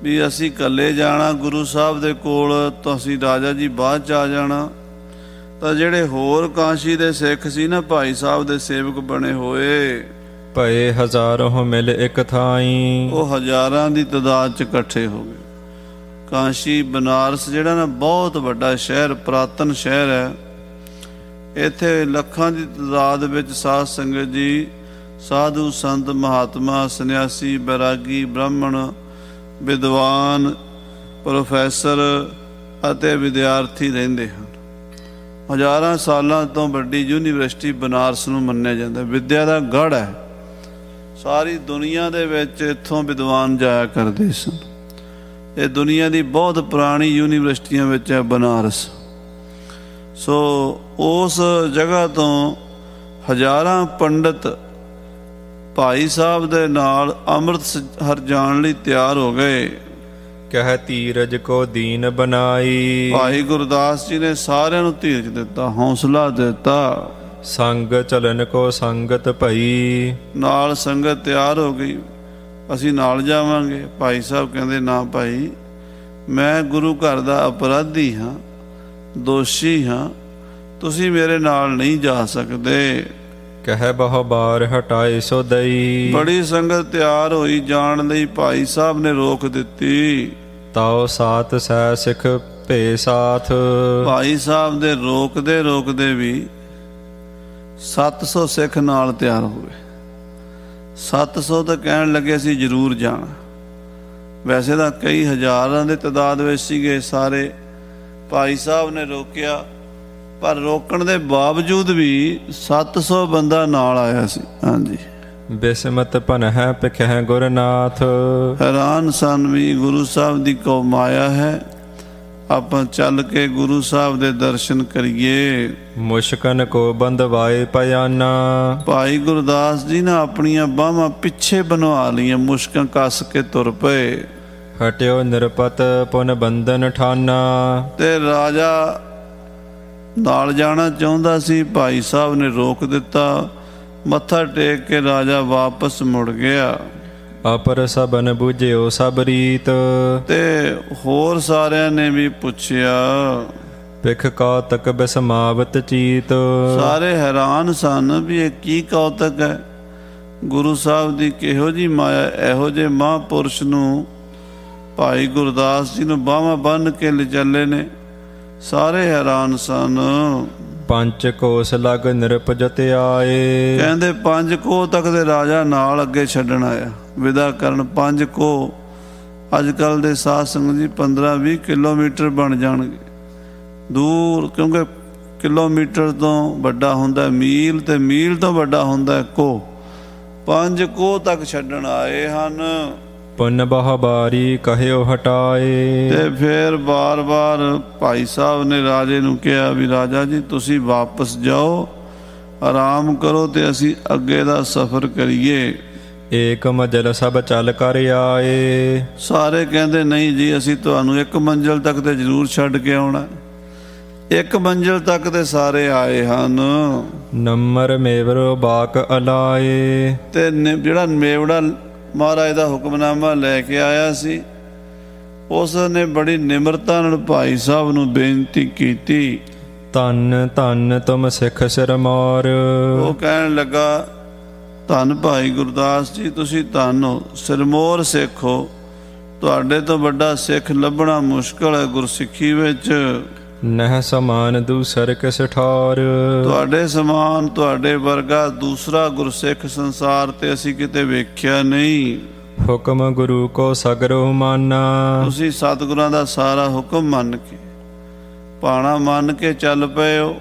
ਵੀ ਅਸੀਂ ਇਕੱਲੇ ਜਾਣਾ ਗੁਰੂ ਸਾਹਿਬ ਦੇ ਕੋਲ, ਤੁਸੀਂ ਰਾਜਾ ਜੀ ਬਾਅਦ 'ਚ ਆ ਜਾਣਾ, ਤਾਂ ਜਿਹੜੇ ਹੋਰ ਕਾਂਸ਼ੀ ਦੇ ਸਿੱਖ ਸੀ ਨਾ, ਭਾਈ ਸਾਹਿਬ ਦੇ ਸੇਵਕ ਬਣੇ ਹੋਏ, ਭਏ ਹਜ਼ਾਰੋਂ ਮਿਲ ਇੱਕ ਥਾਈ। ਉਹ ਹਜ਼ਾਰਾਂ ਦੀ ਤਾਦਾਦ 'ਚ ਇਕੱਠੇ ਹੋ ਗਏ। ਕਾਂਸ਼ੀ ਬਨਾਰਸ ਜਿਹੜਾ ਨਾ ਬਹੁਤ ਵੱਡਾ ਸ਼ਹਿਰ, ਪੁਰਾਤਨ ਸ਼ਹਿਰ ਹੈ। ਇੱਥੇ ਲੱਖਾਂ ਦੀ ਤਾਦਾਦ ਵਿੱਚ ਸਾਧ ਸੰਗਤ ਜੀ, ਸਾਧੂ ਸੰਤ ਮਹਾਤਮਾ, ਸੰਨਿਆਸੀ, ਬੈਰਾਗੀ, ਬ੍ਰਾਹਮਣ, ਵਿਦਵਾਨ, ਪ੍ਰੋਫੈਸਰ ਅਤੇ ਵਿਦਿਆਰਥੀ ਰਹਿੰਦੇ ਹਨ। ਹਜ਼ਾਰਾਂ ਸਾਲਾਂ ਤੋਂ ਵੱਡੀ ਯੂਨੀਵਰਸਿਟੀ ਬਨਾਰਸ ਨੂੰ ਮੰਨਿਆ ਜਾਂਦਾ, ਵਿੱਦਿਆ ਦਾ ਗੜ੍ਹ ਹੈ। ਸਾਰੀ ਦੁਨੀਆ ਦੇ ਵਿੱਚ ਇੱਥੋਂ ਵਿਦਵਾਨ ਜਾਇਆ ਕਰਦੇ ਸਨ। ਇਹ ਦੁਨੀਆ ਦੀ ਬਹੁਤ ਪੁਰਾਣੀ ਯੂਨੀਵਰਸਿਟੀਆਂ ਵਿੱਚ ਹੈ ਬਨਾਰਸ। ਸੋ ਉਸ ਜਗ੍ਹਾ ਤੋਂ ਹਜ਼ਾਰਾਂ ਪੰਡਤ ਭਾਈ ਸਾਹਿਬ ਦੇ ਨਾਲ ਅੰਮ੍ਰਿਤਸਰ ਜਾਣ ਲਈ ਤਿਆਰ ਹੋ ਗਏ। ਕਹਿ ਧੀਰਜ ਕੋ ਦੀਨ ਬਨਾਈ। ਭਾਈ ਗੁਰਦਾਸ ਜੀ ਨੇ ਸਾਰਿਆਂ ਨੂੰ ਧੀਰਜ ਦਿੱਤਾ, ਹੌਸਲਾ ਦਿੱਤਾ। ਸੰਗ ਚਲਨ ਕੋ ਸੰਗਤ ਭਈ। ਨਾਲ ਸੰਗਤ ਤਿਆਰ ਹੋ ਗਈ, ਅਸੀਂ ਨਾਲ ਜਾਵਾਂਗੇ। ਭਾਈ ਸਾਹਿਬ ਕਹਿੰਦੇ ਨਾ ਭਾਈ, ਮੈਂ ਗੁਰੂ ਘਰ ਦਾ ਅਪਰਾਧੀ ਹਾਂ, ਦੋਸ਼ੀ ਹਾਂ, ਤੁਸੀਂ ਮੇਰੇ ਨਾਲ ਨਹੀਂ ਜਾ ਸਕਦੇ। ਕਹਿ ਬਹੁ ਬਾਰ ਹਟਾਏ ਸੋ ਦਈ। ਬੜੀ ਸੰਗਤ ਤਿਆਰ ਹੋਈ ਜਾਣ ਲਈ, ਭਾਈ ਸਾਹਿਬ ਨੇ ਰੋਕ ਦਿੱਤੀ। ਤਾਉ ਸਾਤ ਸੈ ਸਿੱਖ ਭੇ ਸਾਥ। ਭਾਈ ਸਾਹਿਬ ਦੇ ਰੋਕਦੇ ਰੋਕਦੇ ਵੀ 700 ਸਿੱਖ ਨਾਲ ਤਿਆਰ ਹੋ ਗਏ। 700 ਤਾਂ ਕਹਿਣ ਲੱਗੇ ਅਸੀਂ ਜ਼ਰੂਰ ਜਾਣਾ, ਵੈਸੇ ਤਾਂ ਕਈ ਹਜ਼ਾਰਾਂ ਦੇ ਤਾਦਾਦ ਵਿੱਚ ਸੀਗੇ ਸਾਰੇ। ਭਾਈ ਸਾਹਿਬ ਨੇ ਰੋਕਿਆ, ਪਰ ਰੋਕਣ ਦੇ ਬਾਵਜੂਦ ਵੀ 700 ਬੰਦਾ ਨਾਲ ਆਇਆ ਸੀ। ਹਾਂਜੀ। ਬਿਸਮਤ ਭਨਹਿ ਪਿਖਹਿ ਗੁਰਨਾਥ। ਹੈਰਾਨ ਸਨ ਵੀ ਗੁਰੂ ਸਾਹਿਬ ਦੀ ਕੋ ਮਾਇਆ ਹੈ, ਆਪਾਂ ਚੱਲ ਕੇ ਗੁਰੂ ਸਾਹਿਬ ਦੇ ਦਰਸ਼ਨ ਕਰੀਏ। ਮੁਸ਼ਕਨ ਕੋ ਬੰਦਵਾਏ ਪਿਆਨਾ। ਭਾਈ ਗੁਰਦਾਸ ਜੀ ਨੇ ਆਪਣੀਆਂ ਬਾਹਾਂ ਪਿੱਛੇ ਬਣਵਾ ਲਈਆਂ, ਮੁਸ਼ਕਾਂ ਕੱਸ ਕੇ ਤੁਰ ਪਏ। ਹਟਿਓ ਨਿਰਪਤ ਪੁਨ ਬੰਧਨ ਠਾਨਾ। ਤੇ ਰਾਜਾ ਨਾਲ ਜਾਣਾ ਚਾਹੁੰਦਾ ਸੀ, ਭਾਈ ਸਾਹਿਬ ਨੇ ਰੋਕ ਦਿੱਤਾ। ਮੱਥਾ ਟੇਕ ਕੇ ਰਾਜਾ ਵਾਪਸ ਮੁੜ ਗਿਆ। ਅਪਰ ਸਬਨ ਬੁਝਿਓ ਸਭ ਰੀਤ। ਤੇ ਹੋਰ ਸਾਰਿਆਂ ਨੇ ਵੀ ਪੁੱਛਿਆ। ਪਿਖ ਕੌਤਕ ਬਿਸਮਾਵਤ ਚੀਤ। ਸਾਰੇ ਹੈਰਾਨ ਸਨ ਵੀ ਇਹ ਕੀ ਕੌਤਕ ਹੈ, ਗੁਰੂ ਸਾਹਿਬ ਦੀ ਕਿਹੋ ਜੀ ਮਾਇਆ, ਇਹੋ ਜਿਹੇ ਮਹਾਂਪੁਰਸ਼ ਨੂੰ ਭਾਈ ਗੁਰਦਾਸ ਜੀ ਨੂੰ ਬਾਹਾਂ ਬੰਨ੍ਹ ਕੇ ਲਿਚੱਲੇ ਨੇ। ਸਾਰੇ ਹੈਰਾਨ ਸਨ। ਪੰਜ ਕੋਸ ਲਗ ਨਿਰਪਜਤ ਆਏ। ਕਹਿੰਦੇ 5 ਕੋਹ ਤੱਕ ਦੇ ਰਾਜਾ ਨਾਲ ਅੱਗੇ ਛੱਡਣ ਆਇਆ, ਵਿਦਾ ਕਰਨ। 5 ਕੋਹ ਅੱਜ ਕੱਲ੍ਹ ਦੇ ਸਾਧ ਸੰਗਤ ਜੀ 15-20 ਕਿਲੋਮੀਟਰ ਬਣ ਜਾਣਗੇ ਦੂਰ, ਕਿਉਂਕਿ ਕਿਲੋਮੀਟਰ ਤੋਂ ਵੱਡਾ ਹੁੰਦਾ ਮੀਲ, ਤੇ ਮੀਲ ਤੋਂ ਵੱਡਾ ਹੁੰਦਾ ਕੋਹ। 5 ਕੋਹ ਤੱਕ ਛੱਡਣ ਆਏ ਹਨ। ਪੁੰਨ ਬਹੁ ਬਾਰੀ ਕਹਿਓ ਹਟਾਏ। ਤੇ ਫਿਰ ਬਾਰ-ਬਾਰ ਭਾਈ ਸਾਹਿਬ ਨੇ ਰਾਜੇ ਨੂੰ ਕਿਹਾ ਵੀ ਰਾਜਾ ਜੀ ਤੁਸੀਂ ਵਾਪਸ ਜਾਓ, ਆਰਾਮ ਕਰੋ ਤੇ ਅਸੀਂ ਅੱਗੇ ਦਾ ਸਫ਼ਰ ਕਰੀਏ। ਏਕ ਮੰਜ਼ਲ ਸਭ ਚੱਲ ਕਰ ਆਏ। ਸਾਰੇ ਕਹਿੰਦੇ ਨਹੀਂ ਜੀ, ਅਸੀਂ ਤੁਹਾਨੂੰ 1 ਮੰਜ਼ਿਲ ਤੱਕ ਤੇ ਜ਼ਰੂਰ ਛੱਡ ਕੇ ਆਉਣਾ। 1 ਮੰਜ਼ਿਲ ਤੱਕ ਤੇ ਸਾਰੇ ਆਏ ਹਨ। ਨੰਮਰ ਮੇਵਰੋ ਬਾਕ ਅਲਾਏ। ਤੇ ਜਿਹੜਾ ਮੇਵੜਾ ਮਹਾਰਾਜ ਦਾ ਹੁਕਮਨਾਮਾ ਲੈ ਕੇ ਆਇਆ ਸੀ, ਉਸ ਨੇ ਬੜੀ ਨਿਮਰਤਾ ਨਾਲ ਭਾਈ ਸਾਹਿਬ ਨੂੰ ਬੇਨਤੀ ਕੀਤੀ। ਧੰਨ ਧੰਨ ਤੁਮ ਸਿੱਖ ਸਿਰਮੌਰ। ਉਹ ਕਹਿਣ ਲੱਗਾ ਧੰਨ ਭਾਈ ਗੁਰਦਾਸ ਜੀ, ਤੁਸੀਂ ਧੰਨ ਹੋ, ਸਿਰਮੌਰ ਸਿੱਖ ਹੋ। ਤੁਹਾਡੇ ਤੋਂ ਵੱਡਾ ਸਿੱਖ ਲੱਭਣਾ ਮੁਸ਼ਕਲ ਹੈ ਗੁਰਸਿੱਖੀ ਵਿੱਚ। ਨਹਿ ਸਮਾਨ ਦੂਸਰ ਕਿਸ ਠੌਰ। ਤੁਹਾਡੇ ਸਮਾਨ, ਤੁਹਾਡੇ ਵਰਗਾ ਦੂਸਰਾ ਗੁਰਸਿੱਖ ਸੰਸਾਰ ਤੇ ਅਸੀਂ ਕਿਤੇ ਵੇਖਿਆ ਨਹੀਂ। ਹੁਕਮ ਗੁਰੂ ਕੋ ਸਗਰੋ ਮਾਨਾ। ਤੁਸੀਂ ਸਤਿਗੁਰਾਂ ਦਾ ਸਾਰਾ ਹੁਕਮ ਮੰਨ ਕੇ, ਪਾਣਾ ਮੰਨ ਕੇ ਚੱਲ ਪਏ ਹੋ।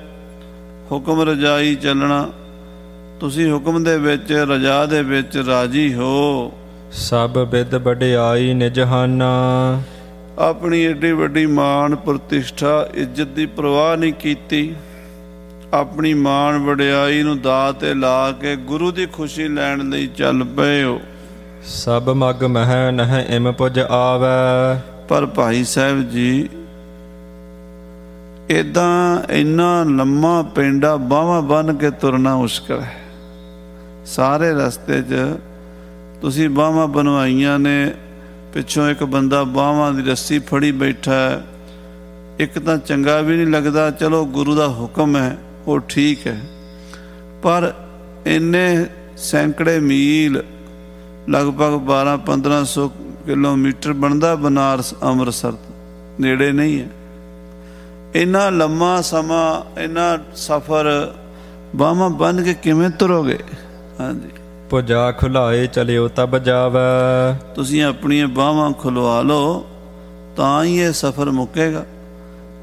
ਹੁਕਮ ਰਜਾਈ ਚੱਲਣਾ, ਤੁਸੀਂ ਹੁਕਮ ਦੇ ਵਿੱਚ, ਰਜਾ ਦੇ ਵਿੱਚ ਰਾਜੀ ਹੋ। ਸਭ ਬਿਦ ਵਡਿਆਈ ਨਿਜਹਾਨਾ। ਆਪਣੀ ਏਡੀ ਵੱਡੀ ਮਾਣ ਪ੍ਰਤਿਸ਼ਠਾ ਇੱਜ਼ਤ ਦੀ ਪਰਵਾਹ ਨਹੀਂ ਕੀਤੀ। ਆਪਣੀ ਮਾਣ ਵਡਿਆਈ ਨੂੰ ਦਾਅ ਤੇ ਲਾ ਕੇ ਗੁਰੂ ਦੀ ਖੁਸ਼ੀ ਲੈਣ ਲਈ ਚੱਲ ਪਏ ਹੋ। ਸਭ ਮਗ ਮਹਿ ਨਹਿ ਇਮ ਪੁਜ ਆਵੈ। ਪਰ ਭਾਈ ਸਾਹਿਬ ਜੀ, ਏਦਾਂ ਇੰਨਾ ਲੰਮਾ ਪੈਂਡਾ ਬਾਹਾਂ ਬੰਨ੍ਹ ਕੇ ਤੁਰਨਾ ਮੁਸ਼ਕਲ ਹੈ। ਸਾਰੇ ਰਸਤੇ 'ਚ ਤੁਸੀਂ ਬਾਹਾਂ ਬਣਵਾਈਆਂ ਨੇ, ਪਿੱਛੋਂ ਇੱਕ ਬੰਦਾ ਬਾਹਾਂ ਦੀ ਰੱਸੀ ਫੜੀ ਬੈਠਾ ਹੈ। ਇੱਕ ਤਾਂ ਚੰਗਾ ਵੀ ਨਹੀਂ ਲੱਗਦਾ। ਚਲੋ ਗੁਰੂ ਦਾ ਹੁਕਮ ਹੈ, ਉਹ ਠੀਕ ਹੈ, ਪਰ ਇੰਨੇ ਸੈਂਕੜੇ ਮੀਲ, ਲਗਭਗ 1200-1500 ਕਿਲੋਮੀਟਰ ਬਣਦਾ ਬਨਾਰਸ ਅੰਮ੍ਰਿਤਸਰ, ਨੇੜੇ ਨਹੀਂ ਹੈ। ਇੰਨਾ ਲੰਮਾ ਸਮਾਂ, ਇੰਨਾ ਸਫ਼ਰ ਬਾਹਾਂ ਬੰਨ੍ਹ ਕੇ ਕਿਵੇਂ ਤੁਰੋਗੇ? ਹਾਂਜੀ। ਪੁਜਾ ਖੁਲਾਏ ਚਲਿਓ ਤਬ ਜਾਵੈ। ਤੁਸੀਂ ਆਪਣੀਆਂ ਬਾਹਾਂ ਖੁਲਵਾ ਲਓ ਤਾਂ ਹੀ ਇਹ ਸਫ਼ਰ ਮੁੱਕੇਗਾ।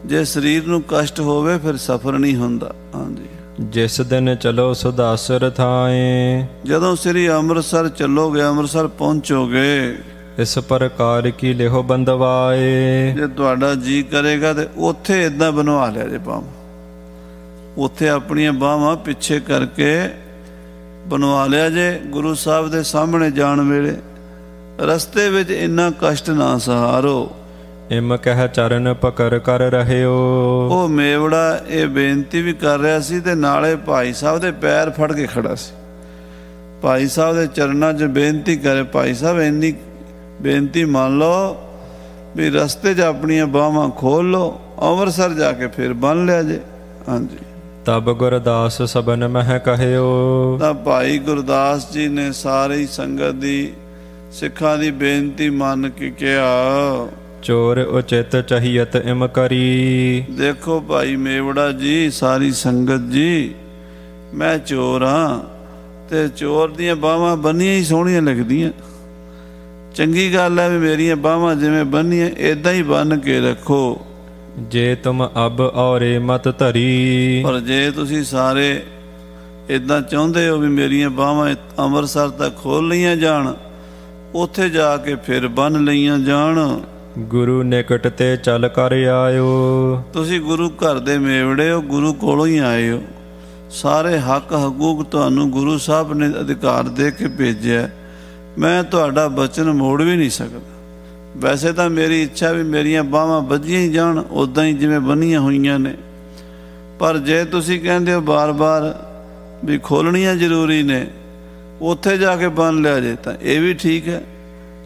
ਜੇ ਸਰੀਰ ਨੂੰ ਕਸ਼ਟ ਹੋਵੇ ਫਿਰ ਸਫ਼ਰ ਨਹੀਂ ਹੁੰਦਾ। ਹਾਂਜੀ। ਜਿਸ ਦਿਨ ਚਲੋ ਸੁਦਾਸਰ ਥਾਏ। ਜਦੋਂ ਸ੍ਰੀ ਅੰਮ੍ਰਿਤਸਰ ਚੱਲੋਗੇ, ਅੰਮ੍ਰਿਤਸਰ ਪਹੁੰਚੋਗੇ, ਇਸ ਪ੍ਰਕਾਰ ਕੀ ਲਿਹੋ ਬੰਦਵਾਏ। ਜੇ ਤੁਹਾਡਾ ਜੀ ਕਰੇਗਾ ਤੇ ਉੱਥੇ ਇੱਦਾਂ ਬਣਵਾ ਲਿਆ ਜੇ ਬਾਹਾਂ, ਉੱਥੇ ਆਪਣੀਆਂ ਬਾਹਾਂ ਪਿੱਛੇ ਕਰਕੇ ਬਣਵਾ ਲਿਆ ਜੇ। ਗੁਰੂ ਸਾਹਿਬ ਦੇ ਸਾਹਮਣੇ ਜਾਣ ਵੇਲੇ ਰਸਤੇ ਵਿੱਚ ਇੰਨਾ ਕਸ਼ਟ ਨਾ ਸਹਾਰੋ। ਇਮ ਕਹਿ ਚਰਨ ਪਕੜ ਕਰ ਰਹਿਓ। ਉਹ ਮੇਵੜਾ ਇਹ ਬੇਨਤੀ ਵੀ ਕਰ ਰਿਹਾ ਸੀ ਤੇ ਨਾਲੇ ਭਾਈ ਸਾਹਿਬ ਦੇ ਪੈਰ ਫੜ ਕੇ ਖੜਾ ਸੀ। ਭਾਈ ਸਾਹਿਬ ਦੇ ਚਰਨਾਂ 'ਚ ਬੇਨਤੀ ਕਰੇ, ਭਾਈ ਸਾਹਿਬ ਇੰਨੀ ਬੇਨਤੀ ਮੰਨ ਲਓ ਵੀ ਰਸਤੇ 'ਚ ਆਪਣੀਆਂ ਬਾਹਾਂ ਖੋਲ ਲਓ, ਅੰਮ੍ਰਿਤਸਰ ਜਾ ਕੇ ਫਿਰ ਬੰਨ ਲਿਆ ਜੇ। ਹਾਂਜੀ। ਤਬ ਗੁਰਦਾਸ ਸਬਨ ਮਹਿ ਕਹਿਓ। ਤਾਂ ਭਾਈ ਗੁਰਦਾਸ ਜੀ ਨੇ ਸਾਰੀ ਸੰਗਤ ਦੀ, ਸਿੱਖਾਂ ਦੀ ਬੇਨਤੀ ਮੰਨ ਕੇ ਕਿਹਾ, ਚੋਰ ਉਚਿਤ ਚਹੀਅਤ ਇਮ ਕਰੀ। ਦੇਖੋ ਭਾਈ ਮੇਵੜਾ ਜੀ, ਸਾਰੀ ਸੰਗਤ ਜੀ, ਮੈਂ ਚੋਰ ਹਾਂ ਤੇ ਚੋਰ ਦੀਆਂ ਬਾਹਾਂ ਬੰਨੀਆਂ ਹੀ ਸੋਹਣੀਆਂ ਲੱਗਦੀਆਂ। ਚੰਗੀ ਗੱਲ ਹੈ ਵੀ ਮੇਰੀਆਂ ਬਾਹਾਂ ਜਿਵੇਂ ਬੰਨੀਆਂ ਇੱਦਾਂ ਹੀ ਬੰਨ ਕੇ ਰੱਖੋ। ਜੇ ਤੁਮ ਅਬ ਔਰੇ ਮਤ ਧਰੀ। ਪਰ ਜੇ ਤੁਸੀਂ ਸਾਰੇ ਇੱਦਾਂ ਚਾਹੁੰਦੇ ਹੋ ਵੀ ਮੇਰੀਆਂ ਬਾਹਾਂ ਅੰਮ੍ਰਿਤਸਰ ਤੱਕ ਖੋਲ ਲਈਆਂ ਜਾਣ, ਉੱਥੇ ਜਾ ਕੇ ਫਿਰ ਬੰਨ ਲਈਆਂ ਜਾਣ। ਗੁਰੂ ਨਿਕਟ ਤੇ ਚੱਲ ਕਰ ਆਇਓ। ਤੁਸੀਂ ਗੁਰੂ ਘਰ ਦੇ ਮੇਵੜੇ ਹੋ, ਗੁਰੂ ਕੋਲੋਂ ਹੀ ਆਏ ਹੋ। ਸਾਰੇ ਹੱਕ ਹਕੂਕ ਤੁਹਾਨੂੰ ਗੁਰੂ ਸਾਹਿਬ ਨੇ ਅਧਿਕਾਰ ਦੇ ਕੇ ਭੇਜਿਆ। ਮੈਂ ਤੁਹਾਡਾ ਬਚਨ ਮੋੜ ਵੀ ਨਹੀਂ ਸਕਦਾ। ਵੈਸੇ ਤਾਂ ਮੇਰੀ ਇੱਛਾ ਵੀ ਮੇਰੀਆਂ ਬਾਹਾਂ ਬੱਝੀਆਂ ਹੀ ਜਾਣ, ਉੱਦਾਂ ਹੀ ਜਿਵੇਂ ਬੰਨੀਆਂ ਹੋਈਆਂ ਨੇ। ਪਰ ਜੇ ਤੁਸੀਂ ਕਹਿੰਦੇ ਹੋ ਬਾਰ-ਬਾਰ ਵੀ ਖੋਲਣੀਆਂ ਜ਼ਰੂਰੀ ਨੇ, ਉੱਥੇ ਜਾ ਕੇ ਬੰਨ ਲਿਆ ਜੇ, ਤਾਂ ਇਹ ਵੀ ਠੀਕ ਹੈ,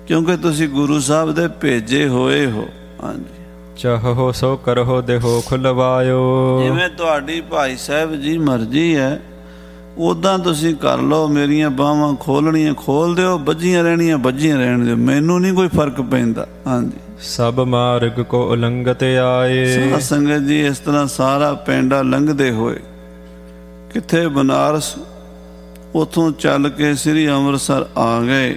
ਕਿਉਂਕਿ ਤੁਸੀਂ ਗੁਰੂ ਸਾਹਿਬ ਦੇ ਭੇਜੇ ਹੋਏ ਹੋ। ਹਾਂਜੀ। ਚਾਹੋ ਸੋ ਕਰੋ ਦੇਹੋ ਖੁਲਵਾਇਓ। ਜਿਵੇਂ ਤੁਹਾਡੀ ਭਾਈ ਸਾਹਿਬ ਜੀ ਮਰਜ਼ੀ ਹੈ, ਉੱਦਾਂ ਤੁਸੀਂ ਕਰ ਲਓ। ਮੇਰੀਆਂ ਬਾਹਾਂ ਖੋਲਣੀਆਂ ਖੋਲ ਦਿਓ, ਬੱਝੀਆਂ ਰਹਿਣੀਆਂ ਬੱਝੀਆਂ ਰਹਿਣ ਦਿਓ, ਮੈਨੂੰ ਨਹੀਂ ਕੋਈ ਫਰਕ ਪੈਂਦਾ। ਹਾਂਜੀ। ਸਭ ਮਾਰਗ ਕੋ ਉਲੰਘਤ ਆਏ। ਸਾਧ ਸੰਗਤ ਜੀ, ਇਸ ਤਰ੍ਹਾਂ ਸਾਰਾ ਪੈਂਡਾ ਲੰਘਦੇ ਹੋਏ ਕਿੱਥੇ ਬਨਾਰਸ, ਉੱਥੋਂ ਚੱਲ ਕੇ ਸ੍ਰੀ ਅੰਮ੍ਰਿਤਸਰ ਆ ਗਏ।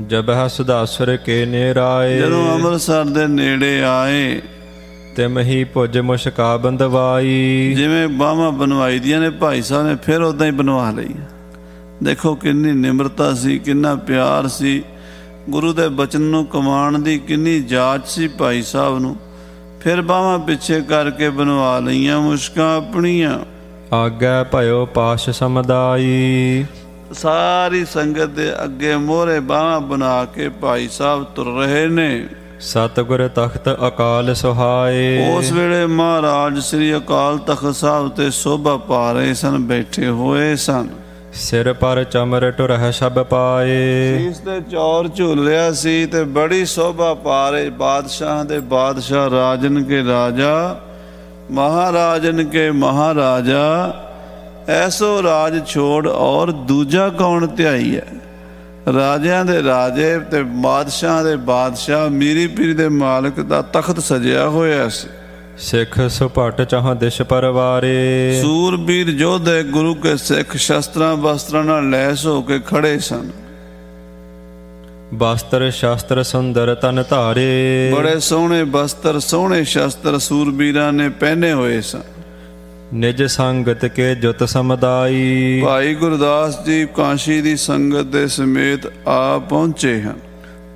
ਜਬ ਸੁਦਾਸੁਰ ਕੇ ਨੇਰਾਏ। ਜਦੋਂ ਅੰਮ੍ਰਿਤਸਰ ਦੇ ਨੇੜੇ ਆਏ, ਤਿਮ ਹੀ ਭੁਜ ਮੁਸ਼ਕਾ ਬੰਦਵਾਈ। ਜਿਵੇਂ ਬਾਹਾਂ ਬਣਵਾਈ ਦੀਆਂ ਨੇ ਭਾਈ ਸਾਹਿਬ ਨੇ, ਫਿਰ ਉੱਦਾਂ ਹੀ ਬਣਵਾ ਲਈ। ਦੇਖੋ ਕਿੰਨੀ ਨਿਮਰਤਾ ਸੀ, ਕਿੰਨਾ ਪਿਆਰ ਸੀ, ਗੁਰੂ ਦੇ ਬਚਨ ਨੂੰ ਕਮਾਉਣ ਦੀ ਕਿੰਨੀ ਜਾਚ ਸੀ ਭਾਈ ਸਾਹਿਬ ਨੂੰ। ਫਿਰ ਬਾਹਾਂ ਪਿੱਛੇ ਕਰਕੇ ਬਣਵਾ ਲਈਆਂ ਮੁਸ਼ਕਾਂ ਆਪਣੀਆਂ। ਆਗੈ ਭਇਓ ਪਾਸ਼ ਸਮਦਾਈ। ਸਾਰੀ ਸੰਗਤ ਦੇ ਅੱਗੇ ਮੋਹਰੇ ਬਾਹਾਂ ਬਣਾ ਕੇ ਭਾਈ ਸਾਹਿਬ ਤੁਰ ਰਹੇ ਨੇ। ਸਤਿਗੁਰ ਤਖਤ ਅਕਾਲ ਸੁਹਾਏ। ਉਸ ਵੇਲੇ ਮਹਾਰਾਜ ਸ੍ਰੀ ਅਕਾਲ ਤਖਤ ਸਾਹਿਬ ਤੇ ਸੋਭਾ ਪਾ ਰਹੇ ਸਨ, ਬੈਠੇ ਹੋਏ ਸਨ। ਸਿਰ ਪਰ ਚਮਰ ਟੁਰਹਿ ਸ਼ਬ ਪਾਏ। ਸੀਸ ਤੇ ਚੌਰ ਝੂਲ ਰਿਹਾ ਸੀ ਤੇ ਬੜੀ ਸੋਭਾ ਪਾ ਰਹੇ। ਬਾਦਸ਼ਾਹ ਦੇ ਬਾਦਸ਼ਾਹ, ਰਾਜਨ ਕੇ ਰਾਜਾ, ਮਹਾਰਾਜਨ ਕੇ ਮਹਾਰਾਜਾ, ਐਸੋ ਰਾਜ ਛੋੜ ਔਰ ਦੂਜਾ ਕੌਣ ਧਿਆਈ ਹੈ। ਰਾਜਿਆਂ ਦੇ ਰਾਜੇ ਤੇ ਬਾਦਸ਼ਾਹ ਦੇ ਬਾਦਸ਼ਾਹ, ਮੀਰੀ ਪੀਰੀ ਦੇ ਮਾਲਕ ਦਾ ਤਖਤ ਸਜਿਆ ਹੋਇਆ ਸੀ। ਸਿੱਖ ਸੁਭਟ ਚਾਹ ਦਿਸ਼ ਪਰਵਾਰੇ। ਸੂਰਬੀਰ ਯੋਧੇ ਗੁਰੂ ਕੇ ਸਿੱਖ ਸ਼ਸਤਰਾਂ ਵਸਤਰਾਂ ਨਾਲ ਲੈਸ ਹੋ ਕੇ ਖੜੇ ਸਨ। ਬਸਤਰ ਸ਼ਸਤਰ ਸੁੰਦਰ ਤਨ ਧਾਰੇ। ਬੜੇ ਸੋਹਣੇ ਬਸਤਰ, ਸੋਹਣੇ ਸ਼ਸਤਰ ਸੂਰਬੀਰਾਂ ਨੇ ਪਹਿਨੇ ਹੋਏ ਸਨ। ਨਿਜ ਸੰਗਤ ਕੇ ਜੁਤ ਸਮਦਾਈ। ਭਾਈ ਗੁਰਦਾਸ ਜੀ ਕਾਸ਼ੀ ਦੀ ਸੰਗਤ ਦੇ ਸਮੇਤ ਆ ਪਹੁੰਚੇ ਹਨ।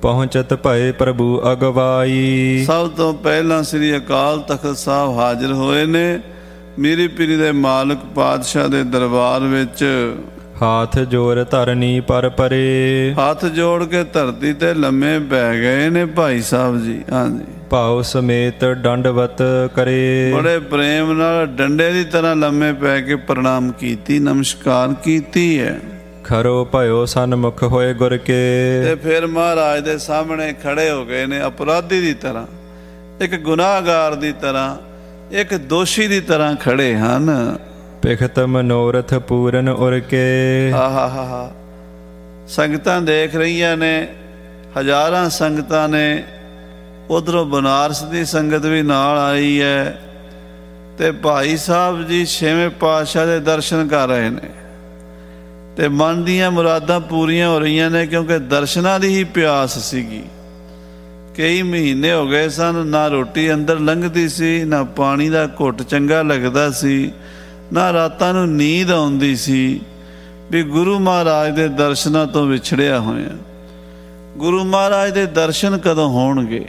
ਪਹੁੰਚਤ ਭਏ ਪ੍ਰਭੂ ਅਗਵਾਈ। ਸਭ ਤੋਂ ਪਹਿਲਾਂ ਸ੍ਰੀ ਅਕਾਲ ਤਖਤ ਸਾਹਿਬ ਹਾਜ਼ਰ ਹੋਏ ਨੇ। ਮੀਰੀ ਪੀਰੀ ਦੇ ਮਾਲਕ ਪਾਤਸ਼ਾਹ ਦੇ ਦਰਬਾਰ ਵਿੱਚ ਹਾਥ ਜੋੜ ਧਰਨੀ ਪਰ ਪਰੇ। ਹੱਥ ਜੋੜ ਕੇ ਧਰਤੀ ਤੇ ਲੰਮੇ ਪੈ ਗਏ ਨੇ ਭਾਈ ਸਾਹਿਬ ਜੀ। ਹਾਂਜੀ। ਭਾਉ ਸਮੇਤ ਦੰਡਵਤ ਕਰੇ। ਬੜੇ ਪ੍ਰੇਮ ਨਾਲ ਡੰਡੇ ਦੀ ਤਰ੍ਹਾਂ ਲੰਮੇ ਪੈ ਕੇ ਪ੍ਰਣਾਮ ਕੀਤੀ, ਨਮਸਕਾਰ ਕੀਤੀ ਹੈ। ਖਰੋ ਭਇਓ ਸਨਮੁਖ ਹੋਏ ਗੁਰ ਕੇ। ਤੇ ਫਿਰ ਮਹਾਰਾਜ ਦੇ ਸਾਹਮਣੇ ਖੜੇ ਹੋ ਗਏ ਨੇ, ਅਪਰਾਧੀ ਦੀ ਤਰ੍ਹਾਂ, ਇੱਕ ਗੁਨਾਹਗਾਰ ਦੀ ਤਰ੍ਹਾਂ, ਇੱਕ ਦੋਸ਼ੀ ਦੀ ਤਰ੍ਹਾਂ ਖੜੇ ਹਨ। ਪਿਖਤ ਮਨੋਰਥ ਪੂਰਨ ਉਰ ਕੇ। ਆਹਾ, ਸੰਗਤਾਂ ਦੇਖ ਰਹੀਆਂ ਨੇ, ਹਜ਼ਾਰਾਂ ਸੰਗਤਾਂ ਨੇ। ਉਧਰੋਂ ਬਨਾਰਸ ਦੀ ਸੰਗਤ ਵੀ ਨਾਲ ਆਈ ਹੈ ਤੇ ਭਾਈ ਸਾਹਿਬ ਜੀ ਛੇਵੇਂ ਪਾਤਸ਼ਾਹ ਦੇ ਦਰਸ਼ਨ ਕਰ ਰਹੇ ਨੇ ਤੇ ਮਨ ਦੀਆਂ ਮੁਰਾਦਾਂ ਪੂਰੀਆਂ ਹੋ ਰਹੀਆਂ ਨੇ, ਕਿਉਂਕਿ ਦਰਸ਼ਨਾਂ ਦੀ ਹੀ ਪਿਆਸ ਸੀਗੀ। ਕਈ ਮਹੀਨੇ ਹੋ ਗਏ ਸਨ, ਨਾ ਰੋਟੀ ਅੰਦਰ ਲੰਘਦੀ ਸੀ, ਨਾ ਪਾਣੀ ਦਾ ਘੁੱਟ ਚੰਗਾ ਲੱਗਦਾ ਸੀ, ਨਾ ਰਾਤਾਂ ਨੂੰ ਨੀਂਦ ਆਉਂਦੀ ਸੀ ਵੀ ਗੁਰੂ ਮਹਾਰਾਜ ਦੇ ਦਰਸ਼ਨਾਂ ਤੋਂ ਵਿਛੜਿਆ ਹੋਇਆ। ਗੁਰੂ ਮਹਾਰਾਜ ਦੇ ਦਰਸ਼ਨ ਕਦੋਂ ਹੋਣਗੇ?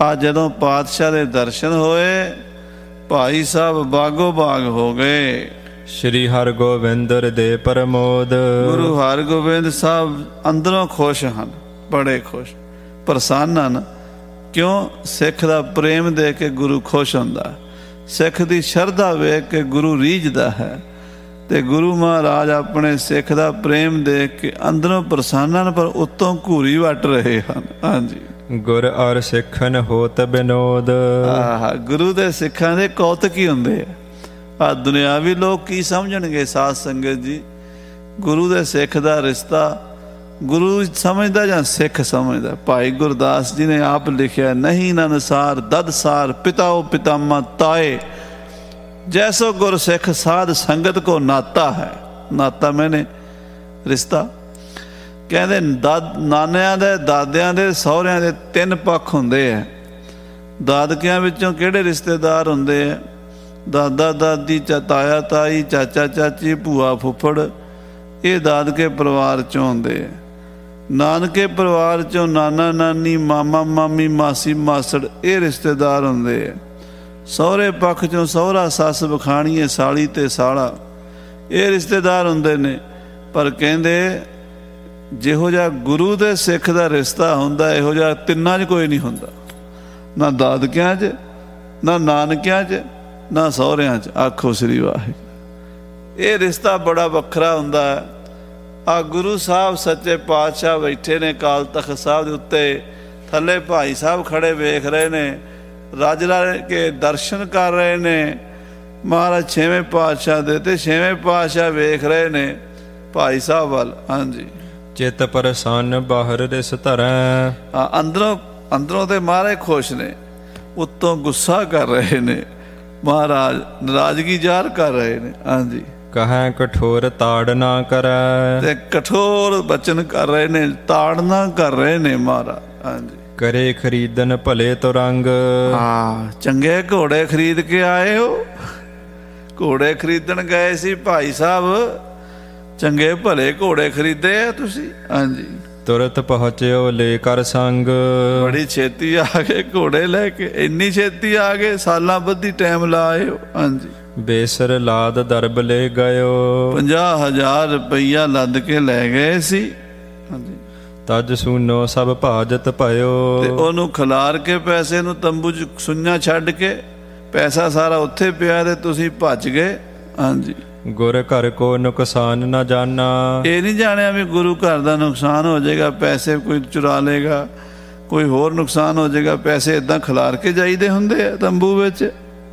ਆ ਜਦੋਂ ਪਾਤਸ਼ਾਹ ਦੇ ਦਰਸ਼ਨ ਹੋਏ, ਭਾਈ ਸਾਹਿਬ ਬਾਗੋ ਬਾਗ ਹੋ ਗਏ। ਸ਼੍ਰੀ ਹਰਗੋਬਿੰਦ ਦੇ ਪ੍ਰਮੋਦ। ਗੁਰੂ ਹਰਗੋਬਿੰਦ ਸਾਹਿਬ ਅੰਦਰੋਂ ਖੁਸ਼ ਹਨ, ਬੜੇ ਖੁਸ਼, ਪ੍ਰਸੰਨ ਹਨ। क्यों सिख दा प्रेम दे के गुरु खुश होंदा, सिख दी शरधा वेख के गुरु रीझदा है। ते गुरु महाराज अपने सिख दा प्रेम देख के अंदरों प्रसन्न पर उत्तों घूरी वट रहे हैं। हाँ जी, गुर और सिखन होत विनोद। गुरु दे सिखां दे कौतक ही हुंदे आ। दुनियावी लोग की समझणगे साध संगत जी? गुरु दे सिख दा रिश्ता गुरु समझदा जां सिख समझदा? भाई गुरदास जी ने आप लिखिया, नहीं ननसार ददसार पिताओ पितामा ताए, जैसो गुर सिख साध संगत को नाता है। नाता मैंने रिश्ता। कहते नानिਆਂ ਦੇ ਦਾਦਿਆਂ ਦੇ ਸਹੁਰਿਆਂ ਦੇ ਤਿੰਨ ਪੱਖ ਹੁੰਦੇ ਆ। ਦਾਦਕਿਆਂ ਵਿੱਚੋਂ ਕਿਹੜੇ ਰਿਸ਼ਤੇਦਾਰ ਹੁੰਦੇ ਆ? ਦਾਦਾ ਦਾਦੀ, ਤਾਇਆ ਤਾਈ, ਚਾਚਾ ਚਾਚੀ, ਭੂਆ ਫੁੱਫੜ, ਇਹ ਦਾਦਕੇ ਪਰਿਵਾਰ ਚੋਂ ਹੁੰਦੇ ਆ। ਨਾਨਕੇ ਪਰਿਵਾਰ ਚੋਂ ਨਾਨਾ ਨਾਨੀ, ਮਾਮਾ ਮਾਮੀ, ਮਾਸੀ ਮਾਸੜ, ਇਹ ਰਿਸ਼ਤੇਦਾਰ ਹੁੰਦੇ ਆ। ਸਹੁਰੇ ਪੱਖ ਚੋਂ ਸਹੁਰਾ ਸੱਸ ਵਖਾਣੀਏ, ਸਾਲੀ ਤੇ ਸਾਲਾ, ਇਹ ਰਿਸ਼ਤੇਦਾਰ ਹੁੰਦੇ ਨੇ। ਪਰ ਕਹਿੰਦੇ ਜਿਹੋ ਜਿਹਾ ਗੁਰੂ ਦੇ ਸਿੱਖ ਦਾ ਰਿਸ਼ਤਾ ਹੁੰਦਾ, ਇਹੋ ਜਿਹਾ ਤਿੰਨਾਂ 'ਚ ਕੋਈ ਨਹੀਂ ਹੁੰਦਾ। ਨਾ ਦਾਦਕਿਆਂ 'ਚ, ਨਾ ਨਾਨਕਿਆਂ 'ਚ, ਨਾ ਸਹੁਰਿਆਂ 'ਚ। ਆਖੋ ਸ੍ਰੀ ਵਾਹਿਗੁਰੂ। ਇਹ ਰਿਸ਼ਤਾ ਬੜਾ ਵੱਖਰਾ ਹੁੰਦਾ ਹੈ। ਆ ਗੁਰੂ ਸਾਹਿਬ ਸੱਚੇ ਪਾਤਸ਼ਾਹ ਬੈਠੇ ਨੇ ਅਕਾਲ ਤਖ਼ਤ ਸਾਹਿਬ ਦੇ ਉੱਤੇ, ਥੱਲੇ ਭਾਈ ਸਾਹਿਬ ਖੜੇ ਵੇਖ ਰਹੇ ਨੇ, ਰੱਜ ਲਾ ਕੇ ਦਰਸ਼ਨ ਕਰ ਰਹੇ ਨੇ ਮਹਾਰਾਜ ਛੇਵੇਂ ਪਾਤਸ਼ਾਹ ਦੇ, ਤੇ ਛੇਵੇਂ ਪਾਤਸ਼ਾਹ ਵੇਖ ਰਹੇ ਨੇ ਭਾਈ ਸਾਹਿਬ ਵੱਲ। ਹਾਂਜੀ, ਚਿਤ ਪ੍ਰਸੰਨ ਬਾਹਰ ਰਿਸ ਧਰੈ। ਅੰਦਰੋਂ ਤੇ ਮਹਾਰਾਜ ਖੁਸ਼ ਨੇ, ਉੱਤੋਂ ਗੁੱਸਾ ਕਰ ਰਹੇ ਨੇ ਮਹਾਰਾਜ, ਨਾਰਾਜ਼ਗੀ ਜ਼ਾਹਰ ਕਰ ਰਹੇ ਨੇ। ਹਾਂਜੀ, ਕਹੈ ਕਠੋਰ ਤਾੜ ਨਾ ਕਰੈ, ਤੇ ਕਠੋਰ ਬਚਨ ਕਰ ਰਹੇ ਨੇ, ਤਾੜ ਨਾ ਕਰ ਰਹੇ ਨੇ ਮਹਾਰਾਜ। ਹਾਂਜੀ, ਕਰੇ ਖਰੀਦਨ ਭਲੇ ਤੋ ਰੰਗ। ਚੰਗੇ ਘੋੜੇ ਖਰੀਦ ਕੇ ਆਏ ਹੋ। ਘੋੜੇ ਖਰੀਦਣ ਗਏ ਸੀ ਭਾਈ ਸਾਹਿਬ, ਚੰਗੇ ਭਲੇ ਘੋੜੇ ਖਰੀਦੇ ਆ ਤੁਸੀਂ। ਹਾਂਜੀ, ਤੁਰਤ ਪਹੁੰਚਿਓ ਲੈ ਕਰ ਸੰਗ। ਬੜੀ ਛੇਤੀ ਆ ਗਏ ਘੋੜੇ ਲੈ ਕੇ, ਇੰਨੀ ਛੇਤੀ ਆ ਗਏ, ਸਾਲਾਂ ਬੱਧੀ ਟਾਈਮ ਲਾ ਆਏ ਹੋ। ਹਾਂਜੀ, ਬੇਸਰ ਲਾਦ ਦਰਬ ਲੈ ਗਇਓ। 50,000 ਰੁਪਈਆ ਲੱਦ ਕੇ ਲੈ ਗਏ ਸੀ। ਹਾਂਜੀ, ਤਜ ਸੁਨੋ ਸਭ ਭਾਜਤ ਭਇਓ। ਤੇ ਉਹਨੂੰ ਖਿਲਾਰ ਕੇ ਪੈਸੇ ਨੂੰ ਤੰਬੂ 'ਚ ਸੁੰਨਾ ਛੱਡ ਕੇ, ਪੈਸਾ ਸਾਰਾ ਉੱਥੇ ਪਿਆ ਤੇ ਤੁਸੀਂ ਭੱਜ ਗਏ। ਹਾਂਜੀ, ਗੁਰ ਘਰ ਕੋ ਨੁਕਸਾਨ ਨਾ ਜਾਣਾ। ਇਹ ਨਹੀਂ ਜਾਣਿਆ ਵੀ ਗੁਰੂ ਘਰ ਦਾ ਨੁਕਸਾਨ ਹੋ ਜਾਏਗਾ, ਪੈਸੇ ਕੋਈ ਚੁਰਾ ਲੇਗਾ, ਕੋਈ ਹੋਰ ਨੁਕਸਾਨ ਹੋ ਜਾਏਗਾ। ਪੈਸੇ ਏਦਾਂ ਖਿਲਾਰ ਕੇ ਜਾਈਦੇ ਹੁੰਦੇ ਆ ਤੰਬੂ ਵਿੱਚ।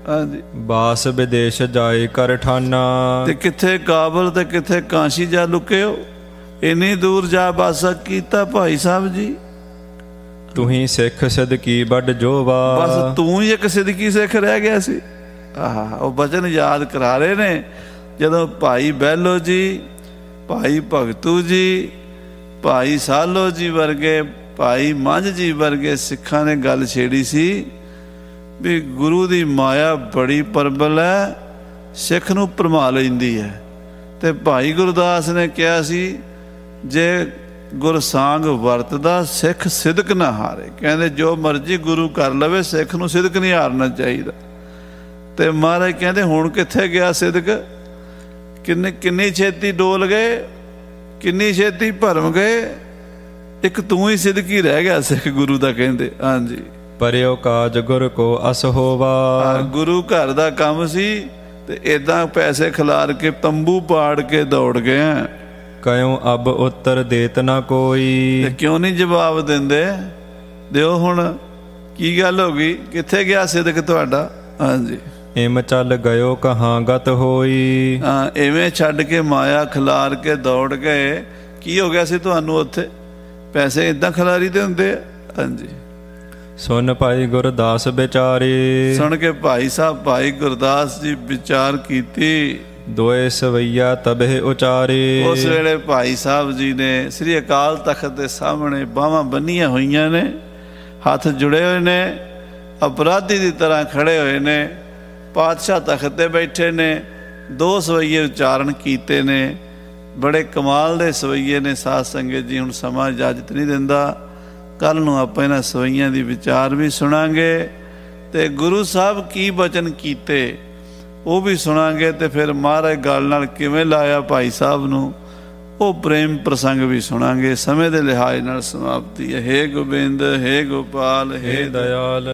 ਹਾਂਜੀ, ਬਾਸ ਵਿਦੇਸ਼ ਜਾਏ ਕਰ ਠਾਨਾ। ਤੇ ਕਿੱਥੇ ਕਾਬਲ ਤੇ ਕਿੱਥੇ ਕਾਂਸ਼ੀ ਜਾ ਲੁਕੇ ਹੋ, ਇੰਨੀ ਦੂਰ ਜਾ ਬਾਸਾ ਕੀਤਾ ਭਾਈ ਸਾਹਿਬ ਜੀ। ਤੁਹੀਂ ਸਿੱਖ ਸਿਦਕੀ ਵੱਡ ਜੋਵਾ। ਬਸ ਤੂੰ ਹੀ ਇੱਕ ਸਿਦਕੀ ਸਿੱਖ ਰਹਿ ਗਿਆ ਸੀ। ਉਹ ਬਚਨ ਯਾਦ ਕਰਾ ਰਹੇ ਨੇ। ਜਦੋਂ ਭਾਈ ਬਹਿਲੋ ਜੀ, ਭਾਈ ਭਗਤੂ ਜੀ, ਭਾਈ ਸਾਲੋ ਜੀ ਵਰਗੇ, ਭਾਈ ਮੰਝ ਜੀ ਵਰਗੇ ਸਿੱਖਾਂ ਨੇ ਗੱਲ ਛੇੜੀ ਸੀ ਵੀ ਗੁਰੂ ਦੀ ਮਾਇਆ ਬੜੀ ਪ੍ਰਬਲ ਹੈ, ਸਿੱਖ ਨੂੰ ਭਰਮਾ ਲੈਂਦੀ ਹੈ। ਤੇ ਭਾਈ ਗੁਰਦਾਸ ਨੇ ਕਿਹਾ ਸੀ, ਜੇ ਗੁਰਸਾਂਗ ਵਰਤਦਾ ਸਿੱਖ ਸਿਦਕ ਨਾ ਹਾਰੇ। ਕਹਿੰਦੇ ਜੋ ਮਰਜ਼ੀ ਗੁਰੂ ਕਰ ਲਵੇ, ਸਿੱਖ ਨੂੰ ਸਿਦਕ ਨਹੀਂ ਹਾਰਨਾ ਚਾਹੀਦਾ। ਤੇ ਮਹਾਰਾਜ ਕਹਿੰਦੇ ਹੁਣ ਕਿੱਥੇ ਗਿਆ ਸਿਦਕ? ਕਿੰਨੀ ਛੇਤੀ ਡੋਲ ਗਏ, ਕਿੰਨੀ ਛੇਤੀ ਭਰਮ ਗਏ। ਇੱਕ ਤੂੰ ਹੀ ਸਿਦਕੀ ਰਹਿ ਗਿਆ ਸਿੱਖ ਗੁਰੂ ਦਾ। ਕਹਿੰਦੇ ਹਾਂਜੀ, ਪਰਿਓ ਕਾਜ ਗੁਰ ਕੋ ਅਸ ਹੋਵਾ। ਗੁਰੂ ਘਰ ਦਾ ਕੰਮ ਸੀ ਤੇ ਏਦਾਂ ਪੈਸੇ ਖਿਲਾਰ ਕੇ ਤੰਬੂ ਪਾੜ ਕੇ ਦੌੜ ਗਏ। ਕਯੋਂ ਅਬ ਉੱਤਰ ਦੇਤ ਨਾ ਕੋਈ। ਤੇ ਕਿਉਂ ਨਹੀਂ ਜਵਾਬ ਦਿੰਦੇ? ਦਿਓ ਹੁਣ। ਕੀ ਗੱਲ ਹੋ ਗਈ? ਕਿੱਥੇ ਗਿਆ ਸਿਦਕ ਤੁਹਾਡਾ? ਹਾਂਜੀ, ਇਮ ਚੱਲ ਗਇਓ ਕਹਾਂ ਗਤ ਹੋਈ। ਇਵੇਂ ਛੱਡ ਕੇ ਮਾਇਆ ਖਿਲਾਰ ਕੇ ਦੌੜ ਗਏ। ਕੀ ਹੋ ਗਿਆ ਸੀ ਤੁਹਾਨੂੰ ਉੱਥੇ? ਪੈਸੇ ਏਦਾਂ ਖਿਲਾਰੀ ਦੇ ਹੁੰਦੇ ਆ। ਹਾਂਜੀ, ਸੁਣ ਭਾਈ ਗੁਰਦਾਸ ਵਿਚਾਰੇ। ਸੁਣ ਕੇ ਭਾਈ ਸਾਹਿਬ ਭਾਈ ਗੁਰਦਾਸ ਜੀ ਵਿਚਾਰ ਕੀਤੀ। ਦੋਏ ਸਵਈਆ ਤਬੇ ਉਚਾਰੇ। ਉਸ ਵੇਲੇ ਭਾਈ ਸਾਹਿਬ ਜੀ ਨੇ ਸ੍ਰੀ ਅਕਾਲ ਤਖਤ ਦੇ ਸਾਹਮਣੇ ਬਾਹਾਂ ਬੰਨੀਆਂ ਹੋਈਆਂ ਨੇ, ਹੱਥ ਜੁੜੇ ਹੋਏ ਨੇ, ਅਪਰਾਧੀ ਦੀ ਤਰ੍ਹਾਂ ਖੜੇ ਹੋਏ ਨੇ। ਪਾਤਸ਼ਾਹ ਤਖਤ 'ਤੇ ਬੈਠੇ ਨੇ, ਦੋ ਸਵਈਏ ਉਚਾਰਨ ਕੀਤੇ ਨੇ। ਬੜੇ ਕਮਾਲ ਦੇ ਸਵਈਏ ਨੇ ਸਾਧ ਸੰਗਤ ਜੀ। ਹੁਣ ਸਮਾਂ ਇਜਾਜ਼ਤ ਨਹੀਂ ਦਿੰਦਾ, ਕੱਲ੍ਹ ਨੂੰ ਆਪਾਂ ਇਹਨਾਂ ਸਵਈਆਂ ਦੀ ਵਿਚਾਰ ਵੀ ਸੁਣਾਂਗੇ ਤੇ ਗੁਰੂ ਸਾਹਿਬ ਕੀ ਬਚਨ ਕੀਤੇ ਉਹ ਵੀ ਸੁਣਾਂਗੇ। ਤੇ ਫਿਰ ਮਹਾਰਾਜ ਗੱਲ ਨਾਲ ਕਿਵੇਂ ਲਾਇਆ ਭਾਈ ਸਾਹਿਬ ਨੂੰ ਉਹ ਪ੍ਰੇਮ ਪ੍ਰਸੰਗ ਵੀ ਸੁਣਾਂਗੇ। ਸਮੇਂ ਦੇ ਲਿਹਾਜ਼ ਨਾਲ ਸਮਾਪਤੀ ਹੈ। ਹੇ ਗੋਬਿੰਦ, ਹੇ ਗੋਪਾਲ, ਹੇ ਦਇਆਲ,